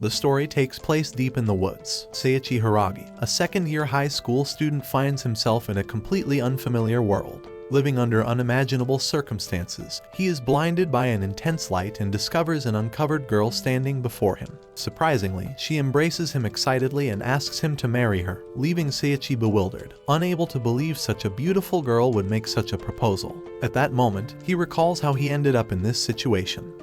The story takes place deep in the woods. Seiichi Hiiragi, a second-year high school student, finds himself in a completely unfamiliar world. Living under unimaginable circumstances, he is blinded by an intense light and discovers an uncovered girl standing before him. Surprisingly, she embraces him excitedly and asks him to marry her, leaving Seiichi bewildered, unable to believe such a beautiful girl would make such a proposal. At that moment, he recalls how he ended up in this situation.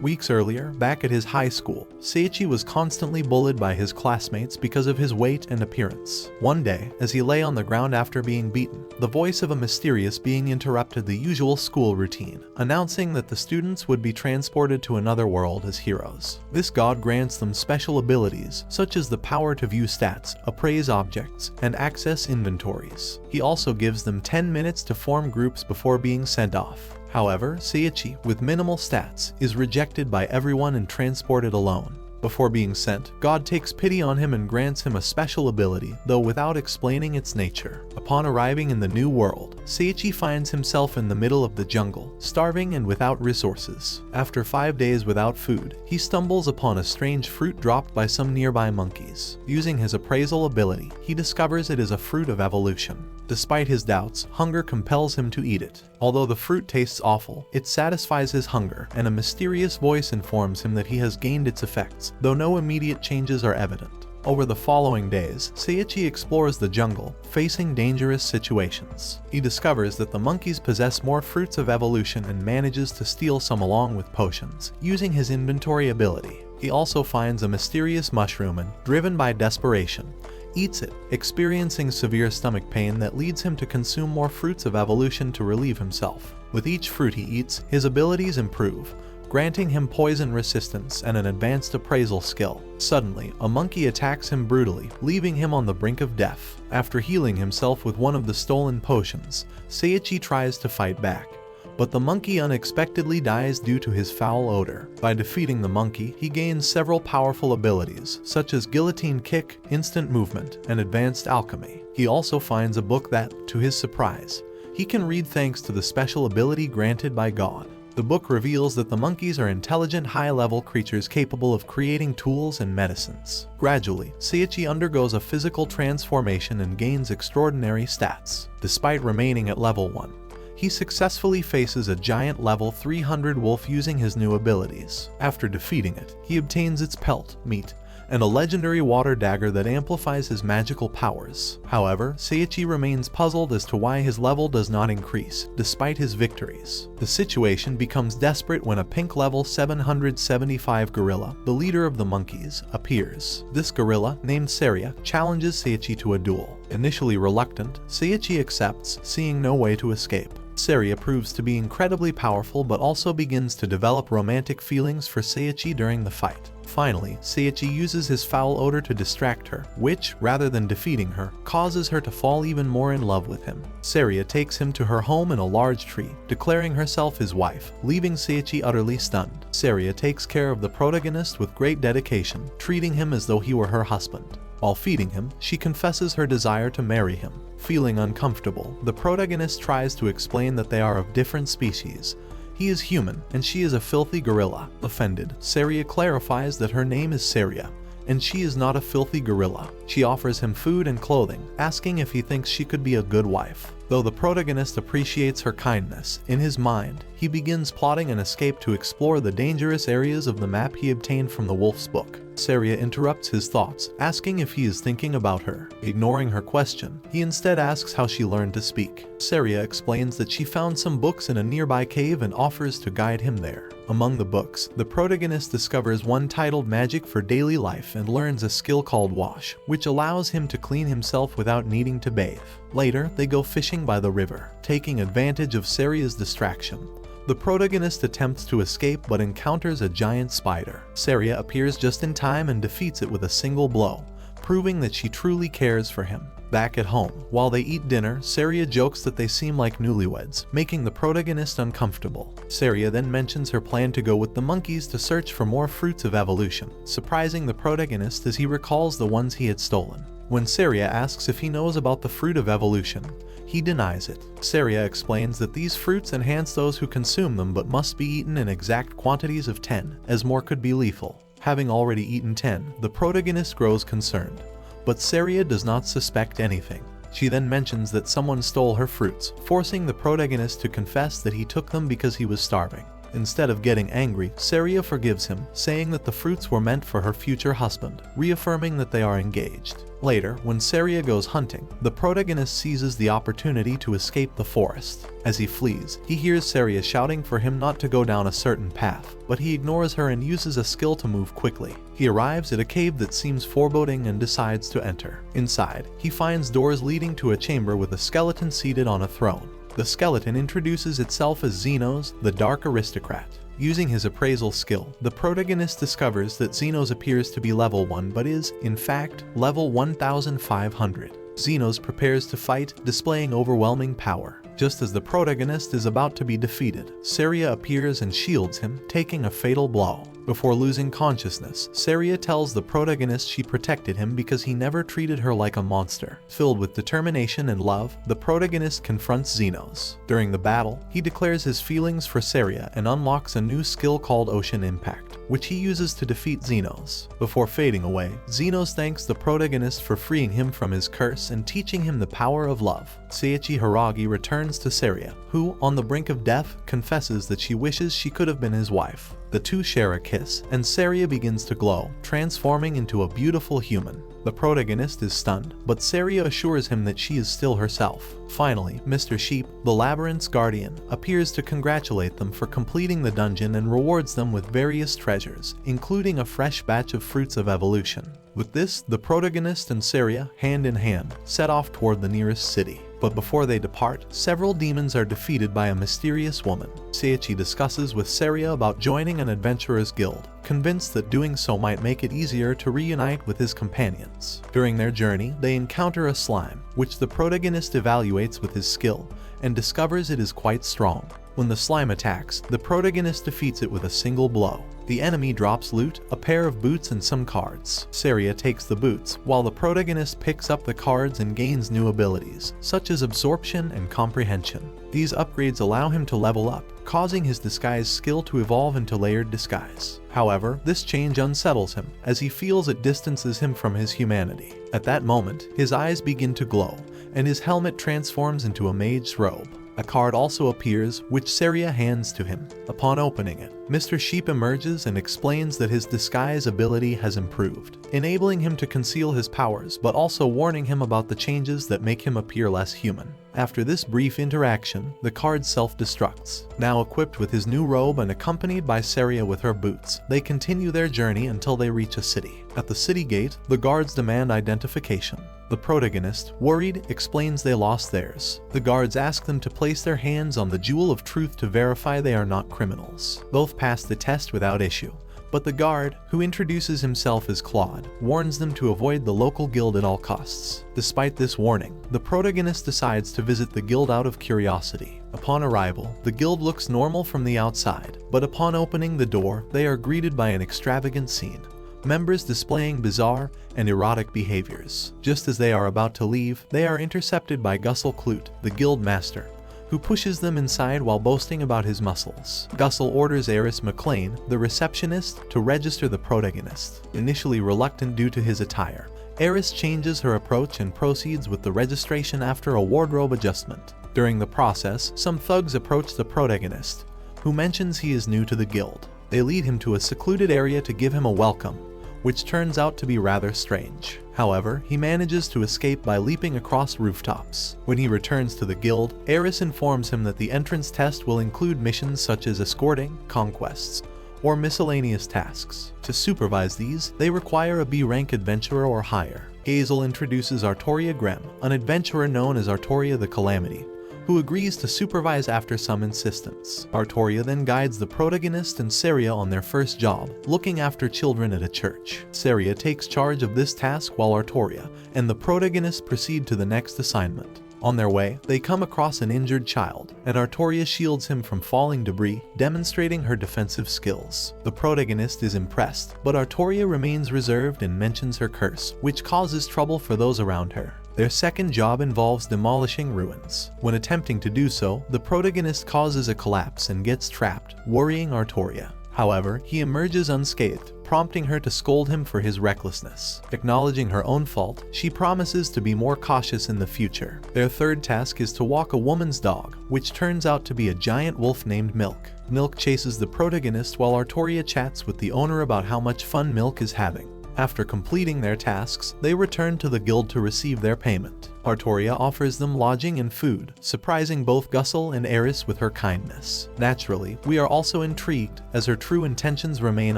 Weeks earlier, back at his high school, Seiichi was constantly bullied by his classmates because of his weight and appearance. One day, as he lay on the ground after being beaten, the voice of a mysterious being interrupted the usual school routine, announcing that the students would be transported to another world as heroes. This god grants them special abilities, such as the power to view stats, appraise objects, and access inventories. He also gives them 10 minutes to form groups before being sent off. However, Seiichi, with minimal stats, is rejected by everyone and transported alone. Before being sent, God takes pity on him and grants him a special ability, though without explaining its nature. Upon arriving in the new world, Seiichi finds himself in the middle of the jungle, starving and without resources. After 5 days without food, he stumbles upon a strange fruit dropped by some nearby monkeys. Using his appraisal ability, he discovers it is a fruit of evolution. Despite his doubts, hunger compels him to eat it. Although the fruit tastes awful, it satisfies his hunger, and a mysterious voice informs him that he has gained its effects, though no immediate changes are evident. Over the following days, Seiichi explores the jungle, facing dangerous situations. He discovers that the monkeys possess more fruits of evolution and manages to steal some along with potions, using his inventory ability. He also finds a mysterious mushroom and, driven by desperation, eats it, experiencing severe stomach pain that leads him to consume more fruits of evolution to relieve himself. With each fruit he eats, his abilities improve, granting him poison resistance and an advanced appraisal skill. Suddenly, a monkey attacks him brutally, leaving him on the brink of death. After healing himself with one of the stolen potions, Seiichi tries to fight back, but the monkey unexpectedly dies due to his foul odor. By defeating the monkey, he gains several powerful abilities, such as guillotine kick, instant movement, and advanced alchemy. He also finds a book that, to his surprise, he can read thanks to the special ability granted by God. The book reveals that the monkeys are intelligent, high-level creatures capable of creating tools and medicines. Gradually, Seiichi undergoes a physical transformation and gains extraordinary stats. Despite remaining at level 1, he successfully faces a giant level 300 wolf using his new abilities. After defeating it, he obtains its pelt, meat, and a legendary water dagger that amplifies his magical powers. However, Seiichi remains puzzled as to why his level does not increase, despite his victories. The situation becomes desperate when a pink level 775 gorilla, the leader of the monkeys, appears. This gorilla, named Seiichi, challenges Seiichi to a duel. Initially reluctant, Seiichi accepts, seeing no way to escape. Seiichi proves to be incredibly powerful but also begins to develop romantic feelings for Seiichi during the fight. Finally, Seiichi uses his foul odor to distract her, which, rather than defeating her, causes her to fall even more in love with him. Seiichi takes him to her home in a large tree, declaring herself his wife, leaving Seiichi utterly stunned. Seiichi takes care of the protagonist with great dedication, treating him as though he were her husband. While feeding him, she confesses her desire to marry him. Feeling uncomfortable, the protagonist tries to explain that they are of different species. He is human, and she is a filthy gorilla. Offended, Seiichi clarifies that her name is Seiichi, and she is not a filthy gorilla. She offers him food and clothing, asking if he thinks she could be a good wife. Though the protagonist appreciates her kindness, in his mind, he begins plotting an escape to explore the dangerous areas of the map he obtained from the wolf's book. Seiichi interrupts his thoughts, asking if he is thinking about her. Ignoring her question, he instead asks how she learned to speak. Seiichi explains that she found some books in a nearby cave and offers to guide him there. Among the books, the protagonist discovers one titled Magic for Daily Life and learns a skill called Wash, which allows him to clean himself without needing to bathe. Later, they go fishing by the river, taking advantage of Seiichi's distraction. The protagonist attempts to escape but encounters a giant spider. Seiichi appears just in time and defeats it with a single blow, proving that she truly cares for him. Back at home, while they eat dinner, Seiichi jokes that they seem like newlyweds, making the protagonist uncomfortable. Seiichi then mentions her plan to go with the monkeys to search for more fruits of evolution, surprising the protagonist as he recalls the ones he had stolen. When Seiichi asks if he knows about the fruit of evolution, he denies it. Seiichi explains that these fruits enhance those who consume them but must be eaten in exact quantities of 10, as more could be lethal. Having already eaten 10, the protagonist grows concerned. But Seiichi does not suspect anything. She then mentions that someone stole her fruits, forcing the protagonist to confess that he took them because he was starving. Instead of getting angry, Seiichi forgives him, saying that the fruits were meant for her future husband, reaffirming that they are engaged. Later, when Seiichi goes hunting, the protagonist seizes the opportunity to escape the forest. As he flees, he hears Seiichi shouting for him not to go down a certain path, but he ignores her and uses a skill to move quickly. He arrives at a cave that seems foreboding and decides to enter. Inside, he finds doors leading to a chamber with a skeleton seated on a throne. The skeleton introduces itself as Xenos, the Dark Aristocrat. Using his appraisal skill, the protagonist discovers that Xenos appears to be level 1 but is, in fact, level 1500. Xenos prepares to fight, displaying overwhelming power. Just as the protagonist is about to be defeated, Seiichi appears and shields him, taking a fatal blow. Before losing consciousness, Seiichi tells the protagonist she protected him because he never treated her like a monster. Filled with determination and love, the protagonist confronts Xenos. During the battle, he declares his feelings for Seiichi and unlocks a new skill called Ocean Impact, which he uses to defeat Xenos. Before fading away, Xenos thanks the protagonist for freeing him from his curse and teaching him the power of love. Seiichi Hiiragi returns to Seiichi, who, on the brink of death, confesses that she wishes she could have been his wife. The two share a kiss, and Seiichi begins to glow, transforming into a beautiful human. The protagonist is stunned, but Seiichi assures him that she is still herself. Finally, Mr. Sheep, the labyrinth's guardian, appears to congratulate them for completing the dungeon and rewards them with various treasures, including a fresh batch of fruits of evolution. With this, the protagonist and Seiichi, hand in hand, set off toward the nearest city. But before they depart, several demons are defeated by a mysterious woman. Seiichi discusses with Seiichi about joining an adventurer's guild, convinced that doing so might make it easier to reunite with his companions. During their journey, they encounter a slime, which the protagonist evaluates with his skill, and discovers it is quite strong. When the slime attacks, the protagonist defeats it with a single blow. The enemy drops loot, a pair of boots and some cards. Seiichi takes the boots, while the protagonist picks up the cards and gains new abilities, such as absorption and comprehension. These upgrades allow him to level up, causing his disguise skill to evolve into layered disguise. However, this change unsettles him, as he feels it distances him from his humanity. At that moment, his eyes begin to glow, and his helmet transforms into a mage's robe. A card also appears, which Seiichi hands to him. Upon opening it, Mr. Sheep emerges and explains that his disguise ability has improved, enabling him to conceal his powers but also warning him about the changes that make him appear less human. After this brief interaction, the card self-destructs. Now equipped with his new robe and accompanied by Seiichi with her boots, they continue their journey until they reach a city. At the city gate, the guards demand identification. The protagonist, worried, explains they lost theirs. The guards ask them to place their hands on the jewel of truth to verify they are not criminals. Both pass the test without issue, but the guard, who introduces himself as Claude, warns them to avoid the local guild at all costs. Despite this warning, the protagonist decides to visit the guild out of curiosity. Upon arrival, the guild looks normal from the outside, but upon opening the door, they are greeted by an extravagant scene. Members displaying bizarre and erotic behaviors. Just as they are about to leave, they are intercepted by Gussel Clute, the guild master, who pushes them inside while boasting about his muscles. Gussel orders Eris McLean, the receptionist, to register the protagonist. Initially reluctant due to his attire, Eris changes her approach and proceeds with the registration after a wardrobe adjustment. During the process, some thugs approach the protagonist, who mentions he is new to the guild. They lead him to a secluded area to give him a welcome, which turns out to be rather strange. However, he manages to escape by leaping across rooftops. When he returns to the guild, Eris informs him that the entrance test will include missions such as escorting, conquests, or miscellaneous tasks. To supervise these, they require a B-rank adventurer or higher. Hazel introduces Artoria Grem, an adventurer known as Artoria the Calamity, who agrees to supervise after some insistence. Artoria then guides the protagonist and Seiichi on their first job, looking after children at a church. Seiichi takes charge of this task while Artoria and the protagonist proceed to the next assignment. On their way, they come across an injured child, and Artoria shields him from falling debris, demonstrating her defensive skills. The protagonist is impressed, but Artoria remains reserved and mentions her curse, which causes trouble for those around her. Their second job involves demolishing ruins. When attempting to do so, the protagonist causes a collapse and gets trapped, worrying Artoria. However, he emerges unscathed, prompting her to scold him for his recklessness. Acknowledging her own fault, she promises to be more cautious in the future. Their third task is to walk a woman's dog, which turns out to be a giant wolf named Milk. Milk chases the protagonist while Artoria chats with the owner about how much fun Milk is having. After completing their tasks, they return to the guild to receive their payment. Artoria offers them lodging and food, surprising both Gussel and Eris with her kindness. Naturally, we are also intrigued, as her true intentions remain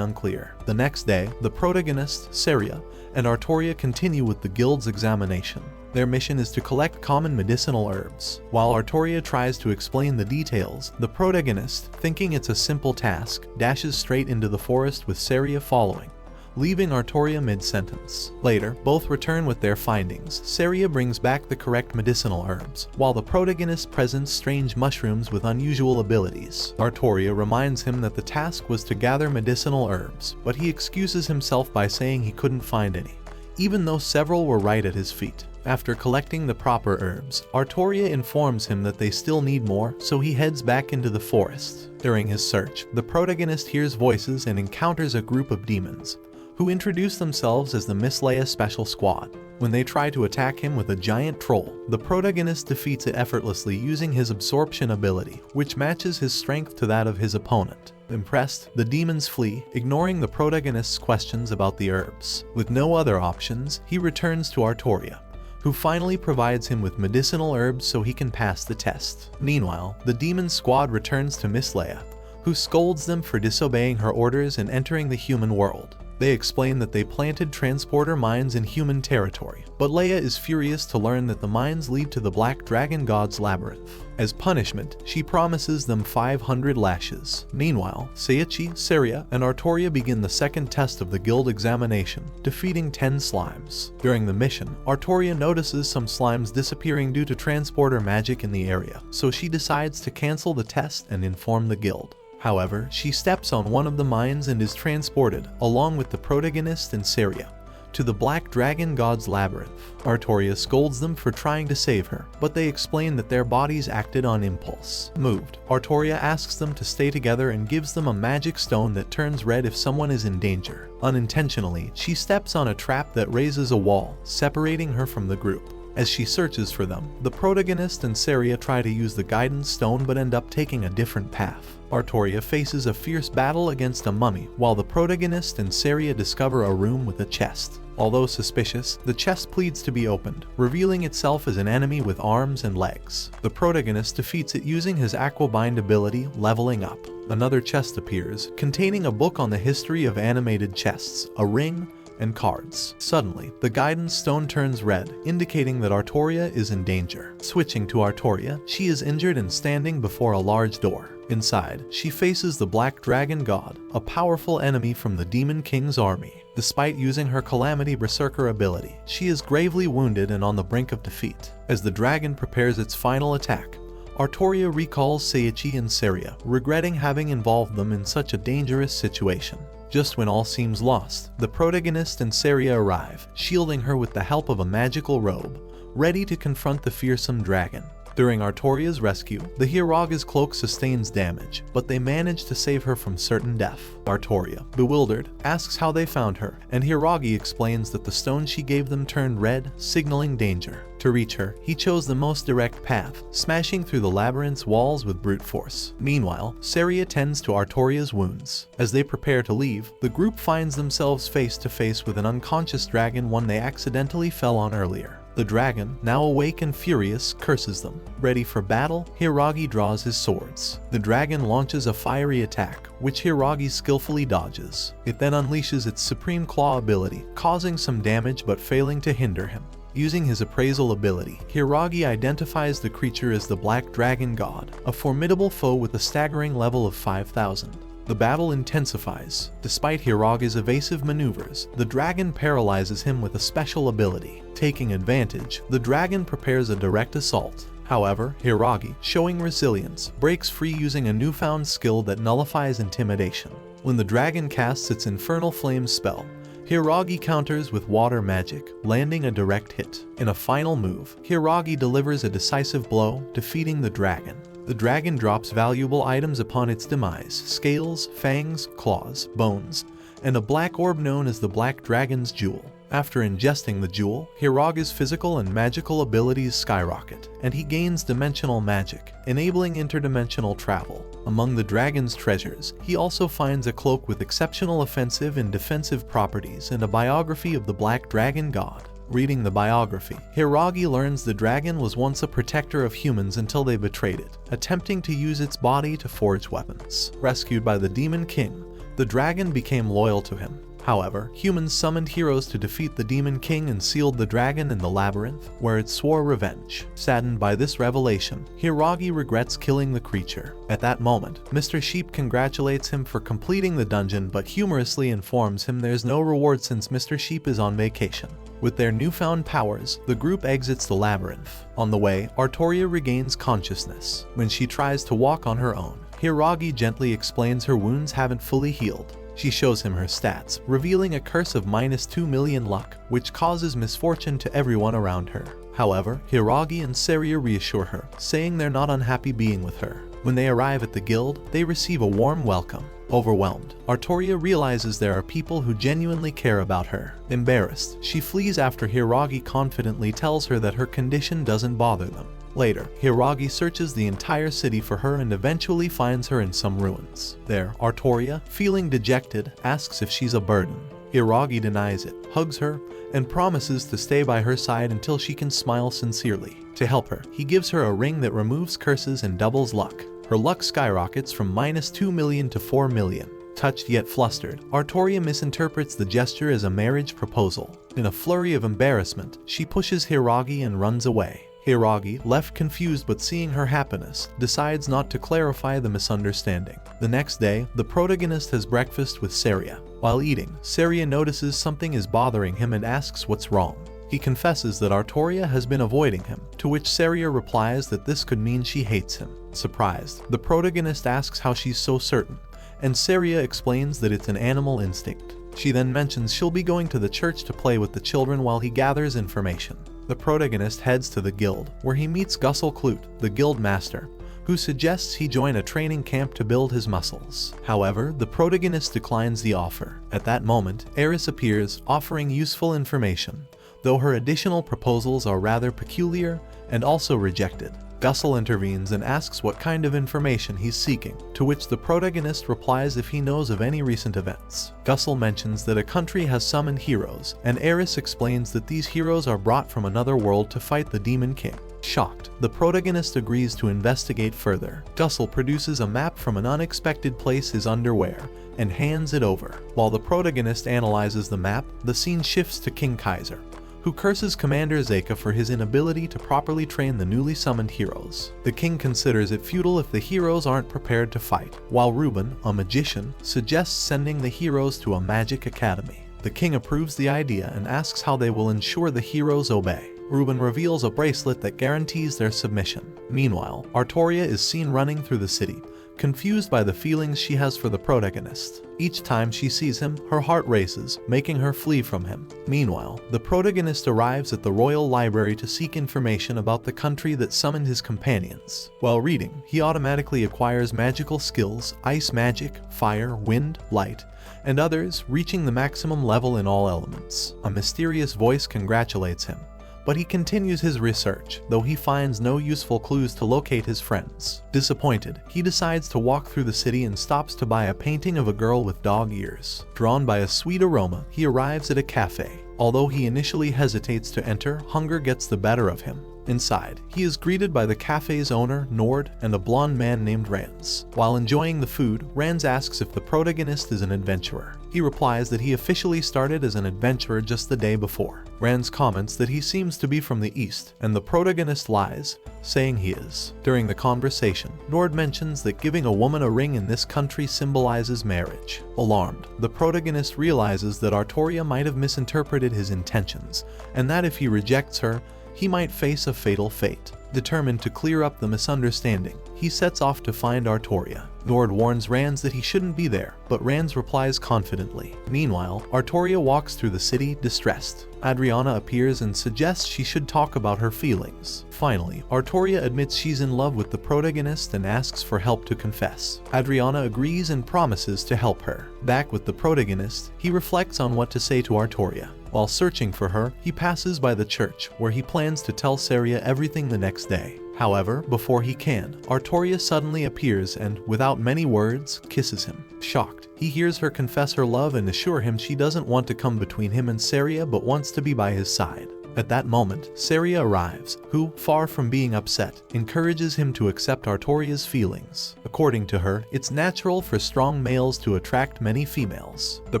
unclear. The next day, the protagonist, Seiichi, and Artoria continue with the guild's examination. Their mission is to collect common medicinal herbs. While Artoria tries to explain the details, the protagonist, thinking it's a simple task, dashes straight into the forest with Seiichi following, leaving Artoria mid-sentence. Later, both return with their findings. Seiichi brings back the correct medicinal herbs, while the protagonist presents strange mushrooms with unusual abilities. Artoria reminds him that the task was to gather medicinal herbs, but he excuses himself by saying he couldn't find any, even though several were right at his feet. After collecting the proper herbs, Artoria informs him that they still need more, so he heads back into the forest. During his search, the protagonist hears voices and encounters a group of demons, who introduce themselves as the Miss Leia Special Squad. When they try to attack him with a giant troll, the protagonist defeats it effortlessly using his absorption ability, which matches his strength to that of his opponent. Impressed, the demons flee, ignoring the protagonist's questions about the herbs. With no other options, he returns to Artoria, who finally provides him with medicinal herbs so he can pass the test. Meanwhile, the demon squad returns to Miss Leia, who scolds them for disobeying her orders and entering the human world. They explain that they planted transporter mines in human territory, but Leia is furious to learn that the mines lead to the Black Dragon God's labyrinth. As punishment, she promises them 500 lashes. Meanwhile, Seiichi, Seiichi, and Artoria begin the second test of the guild examination, defeating 10 slimes. During the mission, Artoria notices some slimes disappearing due to transporter magic in the area, so she decides to cancel the test and inform the guild. However, she steps on one of the mines and is transported, along with the protagonist and Seiichi, to the Black Dragon God's labyrinth. Artoria scolds them for trying to save her, but they explain that their bodies acted on impulse. Moved, Artoria asks them to stay together and gives them a magic stone that turns red if someone is in danger. Unintentionally, she steps on a trap that raises a wall, separating her from the group. As she searches for them, the protagonist and Seiichi try to use the guidance stone but end up taking a different path. Artoria faces a fierce battle against a mummy, while the protagonist and Seiichi discover a room with a chest. Although suspicious, the chest pleads to be opened, revealing itself as an enemy with arms and legs. The protagonist defeats it using his Aquabind ability, leveling up. Another chest appears, containing a book on the history of animated chests, a ring, and cards. Suddenly, the guidance stone turns red, indicating that Artoria is in danger. Switching to Artoria, she is injured and standing before a large door. Inside, she faces the Black Dragon God, a powerful enemy from the Demon King's army. Despite using her Calamity Berserker ability, she is gravely wounded and on the brink of defeat. As the dragon prepares its final attack, Artoria recalls Seiichi and Seiichi, regretting having involved them in such a dangerous situation. Just when all seems lost, the protagonist and Seiichi arrive, shielding her with the help of a magical robe, ready to confront the fearsome dragon. During Artoria's rescue, the Hiiraga's cloak sustains damage, but they manage to save her from certain death. Artoria, bewildered, asks how they found her, and Hiiragi explains that the stone she gave them turned red, signaling danger. To reach her, he chose the most direct path, smashing through the labyrinth's walls with brute force. Meanwhile, Seiichi tends to Artoria's wounds. As they prepare to leave, the group finds themselves face to face with an unconscious dragon, one they accidentally fell on earlier. The dragon, now awake and furious, curses them. Ready for battle, Hiiragi draws his swords. The dragon launches a fiery attack, which Hiiragi skillfully dodges. It then unleashes its Supreme Claw ability, causing some damage but failing to hinder him. Using his appraisal ability, Hiiragi identifies the creature as the Black Dragon God, a formidable foe with a staggering level of 5,000. The battle intensifies. Despite Hiiragi's evasive maneuvers, the dragon paralyzes him with a special ability. Taking advantage, the dragon prepares a direct assault. However, Hiiragi, showing resilience, breaks free using a newfound skill that nullifies intimidation. When the dragon casts its Infernal Flames spell, Hiiragi counters with water magic, landing a direct hit. In a final move, Hiiragi delivers a decisive blow, defeating the dragon. The dragon drops valuable items upon its demise: scales, fangs, claws, bones, and a black orb known as the Black Dragon's Jewel. After ingesting the jewel, Hiiragi's physical and magical abilities skyrocket, and he gains dimensional magic, enabling interdimensional travel. Among the dragon's treasures, he also finds a cloak with exceptional offensive and defensive properties and a biography of the Black Dragon God. Reading the biography, Hiiragi learns the dragon was once a protector of humans until they betrayed it, attempting to use its body to forge weapons. Rescued by the Demon King, the dragon became loyal to him. However, humans summoned heroes to defeat the Demon King and sealed the dragon in the labyrinth, where it swore revenge. Saddened by this revelation, Hiiragi regrets killing the creature. At that moment, Mr. Sheep congratulates him for completing the dungeon but humorously informs him there's no reward since Mr. Sheep is on vacation. With their newfound powers, the group exits the labyrinth. On the way, Artoria regains consciousness. When she tries to walk on her own, Hiiragi gently explains her wounds haven't fully healed. She shows him her stats, revealing a curse of -2 million luck, which causes misfortune to everyone around her. However, Hiiragi and Seiichi reassure her, saying they're not unhappy being with her. When they arrive at the guild, they receive a warm welcome. Overwhelmed, Artoria realizes there are people who genuinely care about her. Embarrassed, she flees after Hiiragi confidently tells her that her condition doesn't bother them. Later, Hiiragi searches the entire city for her and eventually finds her in some ruins. There, Artoria, feeling dejected, asks if she's a burden. Hiiragi denies it, hugs her, and promises to stay by her side until she can smile sincerely. To help her, he gives her a ring that removes curses and doubles luck. Her luck skyrockets from -2 million to 4 million. Touched yet flustered, Artoria misinterprets the gesture as a marriage proposal. In a flurry of embarrassment, she pushes Hiiragi and runs away. Hiiragi, left confused but seeing her happiness, decides not to clarify the misunderstanding. The next day, the protagonist has breakfast with Seiichi. While eating, Seiichi notices something is bothering him and asks what's wrong. He confesses that Artoria has been avoiding him, to which Seiichi replies that this could mean she hates him. Surprised, the protagonist asks how she's so certain, and Seiichi explains that it's an animal instinct. She then mentions she'll be going to the church to play with the children while he gathers information. The protagonist heads to the guild, where he meets Gussel Clute, the guild master, who suggests he join a training camp to build his muscles. However, the protagonist declines the offer. At that moment, Eris appears, offering useful information, though her additional proposals are rather peculiar and also rejected. Gussel intervenes and asks what kind of information he's seeking, to which the protagonist replies if he knows of any recent events. Gussel mentions that a country has summoned heroes, and Eris explains that these heroes are brought from another world to fight the Demon King. Shocked, the protagonist agrees to investigate further. Gussel produces a map from an unexpected place his underwear, and hands it over. While the protagonist analyzes the map, the scene shifts to King Kaiser, who curses Commander Zeika for his inability to properly train the newly summoned heroes. The king considers it futile if the heroes aren't prepared to fight, while Ruben, a magician, suggests sending the heroes to a magic academy. The king approves the idea and asks how they will ensure the heroes obey. Ruben reveals a bracelet that guarantees their submission. Meanwhile, Artoria is seen running through the city, confused by the feelings she has for the protagonist. Each time she sees him, her heart races, making her flee from him. Meanwhile, the protagonist arrives at the royal library to seek information about the country that summoned his companions. While reading, he automatically acquires magical skills, ice magic, fire, wind, light, and others, reaching the maximum level in all elements. A mysterious voice congratulates him, but he continues his research, though he finds no useful clues to locate his friends. Disappointed, he decides to walk through the city and stops to buy a painting of a girl with dog ears. Drawn by a sweet aroma, he arrives at a cafe. Although he initially hesitates to enter, hunger gets the better of him. Inside, he is greeted by the cafe's owner, Nord, and a blonde man named Rans. While enjoying the food, Rans asks if the protagonist is an adventurer. He replies that he officially started as an adventurer just the day before. Rans comments that he seems to be from the east, and the protagonist lies, saying he is. During the conversation, Nord mentions that giving a woman a ring in this country symbolizes marriage. Alarmed, the protagonist realizes that Artoria might have misinterpreted his intentions, and that if he rejects her, he might face a fatal fate. Determined to clear up the misunderstanding, he sets off to find Artoria. Nord warns Rans that he shouldn't be there, but Rans replies confidently. Meanwhile, Artoria walks through the city, distressed. Adriana appears and suggests she should talk about her feelings. Finally, Artoria admits she's in love with the protagonist and asks for help to confess. Adriana agrees and promises to help her. Back with the protagonist, he reflects on what to say to Artoria. While searching for her, he passes by the church, where he plans to tell Seiichi everything the next day. However, before he can, Artoria suddenly appears and, without many words, kisses him. Shocked, he hears her confess her love and assure him she doesn't want to come between him and Seiichi but wants to be by his side. At that moment, Seiichi arrives, who, far from being upset, encourages him to accept Artoria's feelings. According to her, it's natural for strong males to attract many females. The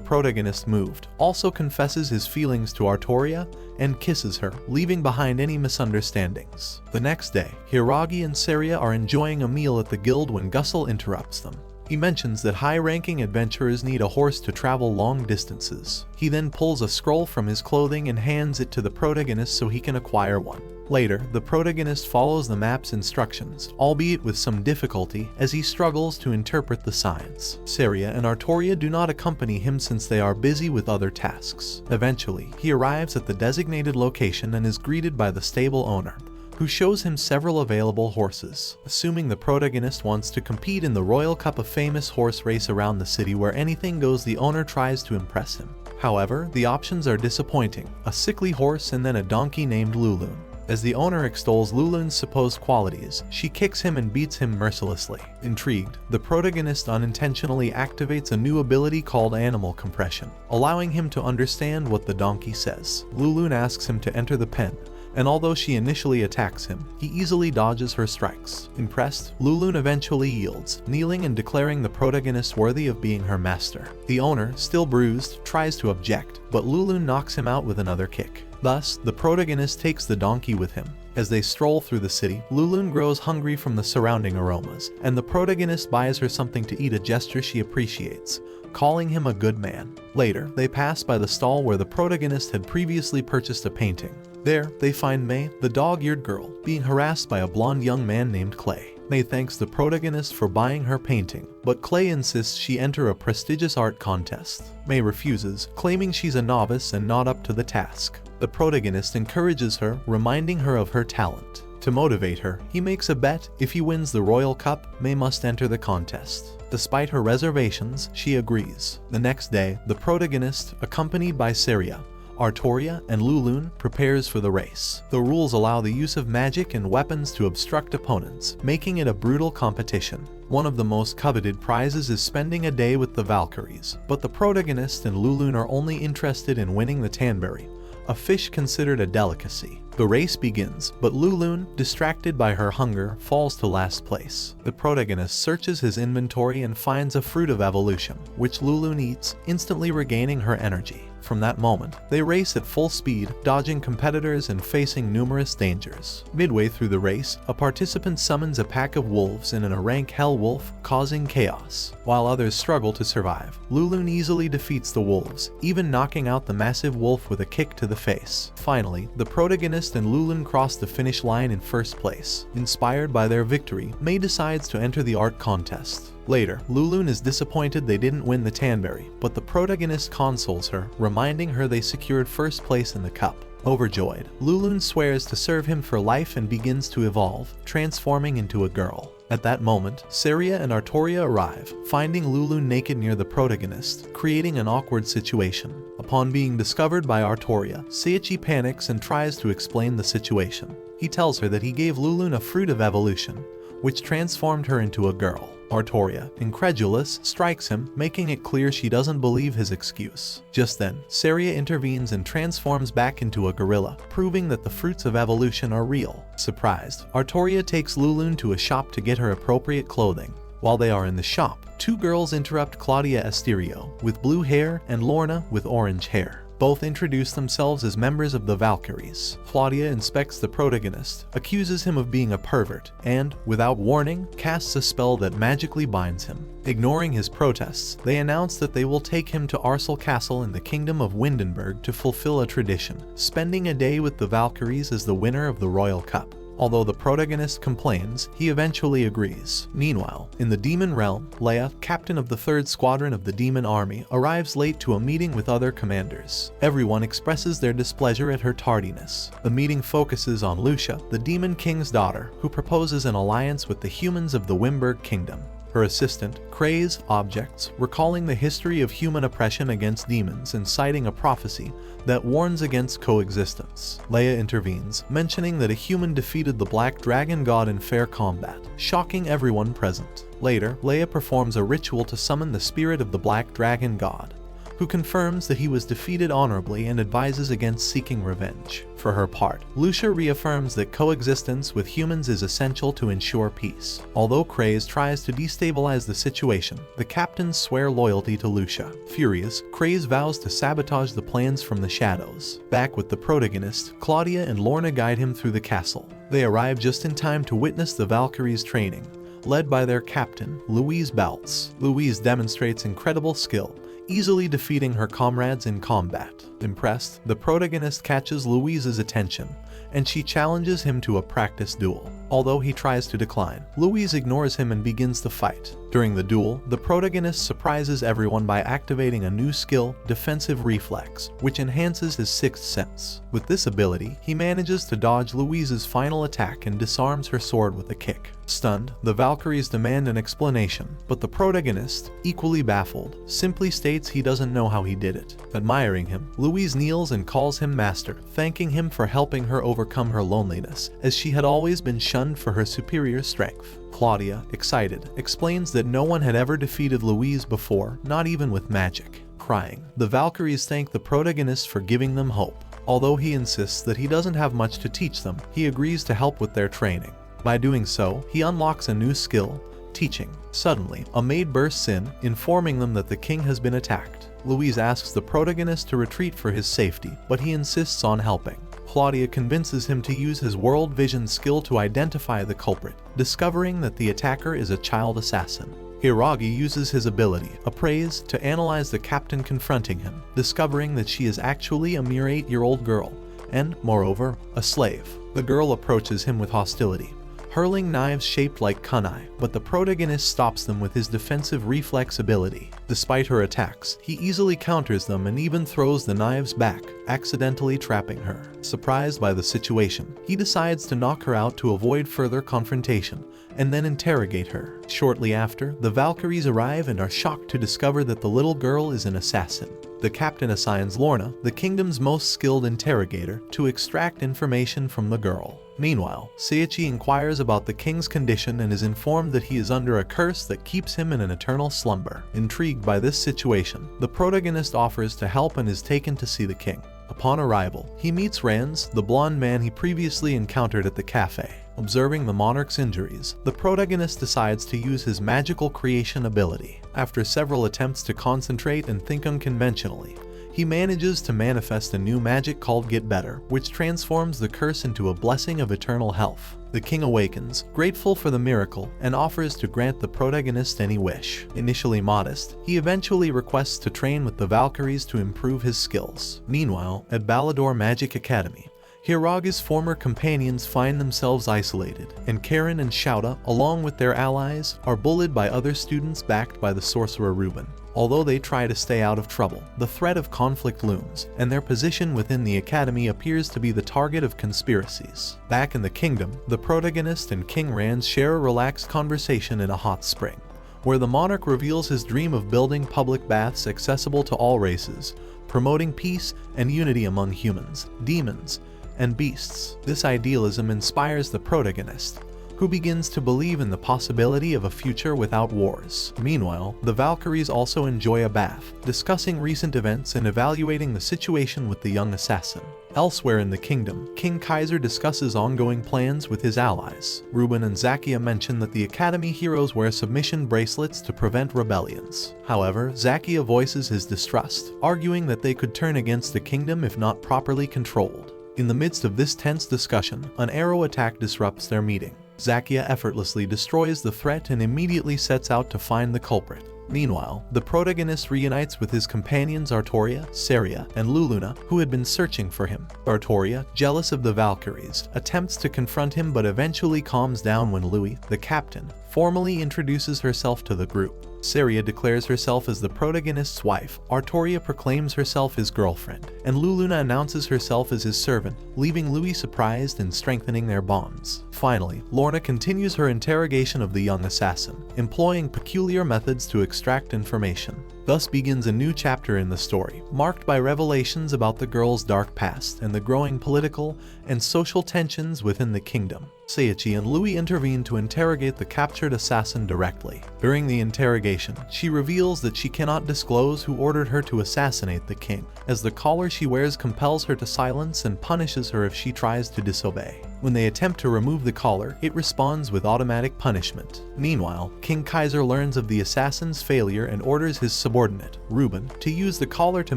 protagonist, moved, also confesses his feelings to Artoria and kisses her, leaving behind any misunderstandings. The next day, Hiiragi and Seiichi are enjoying a meal at the guild when Gussel interrupts them. He mentions that high-ranking adventurers need a horse to travel long distances. He then pulls a scroll from his clothing and hands it to the protagonist so he can acquire one. Later, the protagonist follows the map's instructions, albeit with some difficulty as he struggles to interpret the signs. Seiichi and Artoria do not accompany him since they are busy with other tasks. Eventually, he arrives at the designated location and is greeted by the stable owner, who shows him several available horses. Assuming the protagonist wants to compete in the Royal Cup, a famous horse race around the city where anything goes, the owner tries to impress him. However, the options are disappointing: a sickly horse and then a donkey named Lulun. As the owner extols Lulun's supposed qualities, she kicks him and beats him mercilessly. Intrigued, the protagonist unintentionally activates a new ability called animal compression, allowing him to understand what the donkey says. Lulun asks him to enter the pen, and although she initially attacks him, he easily dodges her strikes. Impressed, Lulun eventually yields, kneeling and declaring the protagonist worthy of being her master. The owner, still bruised, tries to object, but Lulun knocks him out with another kick. Thus, the protagonist takes the donkey with him. As they stroll through the city, Lulun grows hungry from the surrounding aromas, and the protagonist buys her something to eat, a gesture she appreciates, calling him a good man. Later, they pass by the stall where the protagonist had previously purchased a painting. There, they find May, the dog-eared girl, being harassed by a blonde young man named Clay. May thanks the protagonist for buying her painting, but Clay insists she enter a prestigious art contest. May refuses, claiming she's a novice and not up to the task. The protagonist encourages her, reminding her of her talent. To motivate her, he makes a bet: if he wins the Royal Cup, May must enter the contest. Despite her reservations, she agrees. The next day, the protagonist, accompanied by Seiichi, Artoria, and Lulun, prepares for the race. The rules allow the use of magic and weapons to obstruct opponents, making it a brutal competition. One of the most coveted prizes is spending a day with the Valkyries, but the protagonist and Lulun are only interested in winning the Tanberry, a fish considered a delicacy. The race begins, but Lulun, distracted by her hunger, falls to last place. The protagonist searches his inventory and finds a fruit of evolution, which Lulun eats, instantly regaining her energy. From that moment, they race at full speed, dodging competitors and facing numerous dangers. Midway through the race, a participant summons a pack of wolves and a rank hell wolf, causing chaos. While others struggle to survive, Lulun easily defeats the wolves, even knocking out the massive wolf with a kick to the face. Finally, the protagonist and Lulun cross the finish line in first place. Inspired by their victory, May decides to enter the art contest. Later, Lulun is disappointed they didn't win the Tanberry, but the protagonist consoles her, reminding her they secured first place in the cup. Overjoyed, Lulun swears to serve him for life and begins to evolve, transforming into a girl. At that moment, Seiichi and Artoria arrive, finding Lulun naked near the protagonist, creating an awkward situation. Upon being discovered by Artoria, Seiichi panics and tries to explain the situation. He tells her that he gave Lulun a fruit of evolution, which transformed her into a girl. Artoria, incredulous, strikes him, making it clear she doesn't believe his excuse. Just then, Seiichi intervenes and transforms back into a gorilla, proving that the fruits of evolution are real. Surprised, Artoria takes Lulun to a shop to get her appropriate clothing. While they are in the shop, two girls interrupt Claudia Asterio, with blue hair, and Lorna, with orange hair. Both introduce themselves as members of the Valkyries. Claudia inspects the protagonist, accuses him of being a pervert, and, without warning, casts a spell that magically binds him. Ignoring his protests, they announce that they will take him to Arsel Castle in the Kingdom of Windenburg to fulfill a tradition, spending a day with the Valkyries as the winner of the Royal Cup. Although the protagonist complains, he eventually agrees. Meanwhile, in the Demon Realm, Leia, captain of the 3rd Squadron of the Demon Army, arrives late to a meeting with other commanders. Everyone expresses their displeasure at her tardiness. The meeting focuses on Lucia, the Demon King's daughter, who proposes an alliance with the humans of the Wimberg Kingdom. Her assistant, Kray's objects, recalling the history of human oppression against demons and citing a prophecy that warns against coexistence. Leia intervenes, mentioning that a human defeated the Black Dragon God in fair combat, shocking everyone present. Later, Leia performs a ritual to summon the spirit of the Black Dragon God, who confirms that he was defeated honorably and advises against seeking revenge. For her part, Lucia reaffirms that coexistence with humans is essential to ensure peace. Although Krays tries to destabilize the situation, the captains swear loyalty to Lucia. Furious, Krays vows to sabotage the plans from the shadows. Back with the protagonist, Claudia and Lorna guide him through the castle. They arrive just in time to witness the Valkyries' training, led by their captain, Louise Baltz. Louise demonstrates incredible skill, easily defeating her comrades in combat. Impressed, the protagonist catches Louise's attention, and she challenges him to a practice duel. Although he tries to decline, Louise ignores him and begins the fight. During the duel, the protagonist surprises everyone by activating a new skill, Defensive Reflex, which enhances his 6th sense. With this ability, he manages to dodge Louise's final attack and disarms her sword with a kick. Stunned, the Valkyries demand an explanation, but the protagonist, equally baffled, simply states he doesn't know how he did it. Admiring him, Louise kneels and calls him master, thanking him for helping her overcome her loneliness, as she had always been shunned for her superior strength. Claudia, excited, explains that no one had ever defeated Louise before, not even with magic. Crying, the Valkyries thank the protagonist for giving them hope. Although he insists that he doesn't have much to teach them, he agrees to help with their training. By doing so, he unlocks a new skill, teaching. Suddenly, a maid bursts in, informing them that the king has been attacked. Louise asks the protagonist to retreat for his safety, but he insists on helping. Claudia convinces him to use his world vision skill to identify the culprit, discovering that the attacker is a child assassin. Hiiragi uses his ability, Appraise, to analyze the captain confronting him, discovering that she is actually a mere 8-year-old girl, and, moreover, a slave. The girl approaches him with hostility, hurling knives shaped like kunai, but the protagonist stops them with his defensive reflex ability. Despite her attacks, he easily counters them and even throws the knives back, accidentally trapping her. Surprised by the situation, he decides to knock her out to avoid further confrontation, and then interrogate her. Shortly after, the Valkyries arrive and are shocked to discover that the little girl is an assassin. The captain assigns Lorna, the kingdom's most skilled interrogator, to extract information from the girl. Meanwhile, Seiichi inquires about the king's condition and is informed that he is under a curse that keeps him in an eternal slumber. Intrigued by this situation, the protagonist offers to help and is taken to see the king. Upon arrival, he meets Ranz, the blonde man he previously encountered at the cafe. Observing the monarch's injuries, the protagonist decides to use his magical creation ability. After several attempts to concentrate and think unconventionally, he manages to manifest a new magic called Get Better, which transforms the curse into a blessing of eternal health. The king awakens, grateful for the miracle, and offers to grant the protagonist any wish. Initially modest, he eventually requests to train with the Valkyries to improve his skills. Meanwhile, at Balador Magic Academy, Hiiragi's former companions find themselves isolated, and Karen and Shouta, along with their allies, are bullied by other students backed by the sorcerer Reuben. Although they try to stay out of trouble, the threat of conflict looms, and their position within the academy appears to be the target of conspiracies. Back in the kingdom, the protagonist and King Ranz share a relaxed conversation in a hot spring, where the monarch reveals his dream of building public baths accessible to all races, promoting peace and unity among humans, demons, and beasts. This idealism inspires the protagonist, who begins to believe in the possibility of a future without wars. Meanwhile, the Valkyries also enjoy a bath, discussing recent events and evaluating the situation with the young assassin. Elsewhere in the kingdom, King Kaiser discusses ongoing plans with his allies. Ruben and Zakia mention that the Academy heroes wear submission bracelets to prevent rebellions. However, Zakia voices his distrust, arguing that they could turn against the kingdom if not properly controlled. In the midst of this tense discussion, an arrow attack disrupts their meeting. Zakia effortlessly destroys the threat and immediately sets out to find the culprit. Meanwhile, the protagonist reunites with his companions Artoria, Saria, and Luluna, who had been searching for him. Artoria, jealous of the Valkyries, attempts to confront him but eventually calms down when Louis, the captain, formally introduces herself to the group. Saria declares herself as the protagonist's wife, Artoria proclaims herself his girlfriend, and Luluna announces herself as his servant, leaving Louis surprised and strengthening their bonds. Finally, Lorna continues her interrogation of the young assassin, employing peculiar methods to extract information. Thus begins a new chapter in the story, marked by revelations about the girl's dark past and the growing political and social tensions within the kingdom. Seiichi and Louis intervene to interrogate the captured assassin directly. During the interrogation, she reveals that she cannot disclose who ordered her to assassinate the king, as the collar she wears compels her to silence and punishes her if she tries to disobey. When they attempt to remove the collar, it responds with automatic punishment. Meanwhile, King Kaiser learns of the assassin's failure and orders his subordinate, Ruben, to use the collar to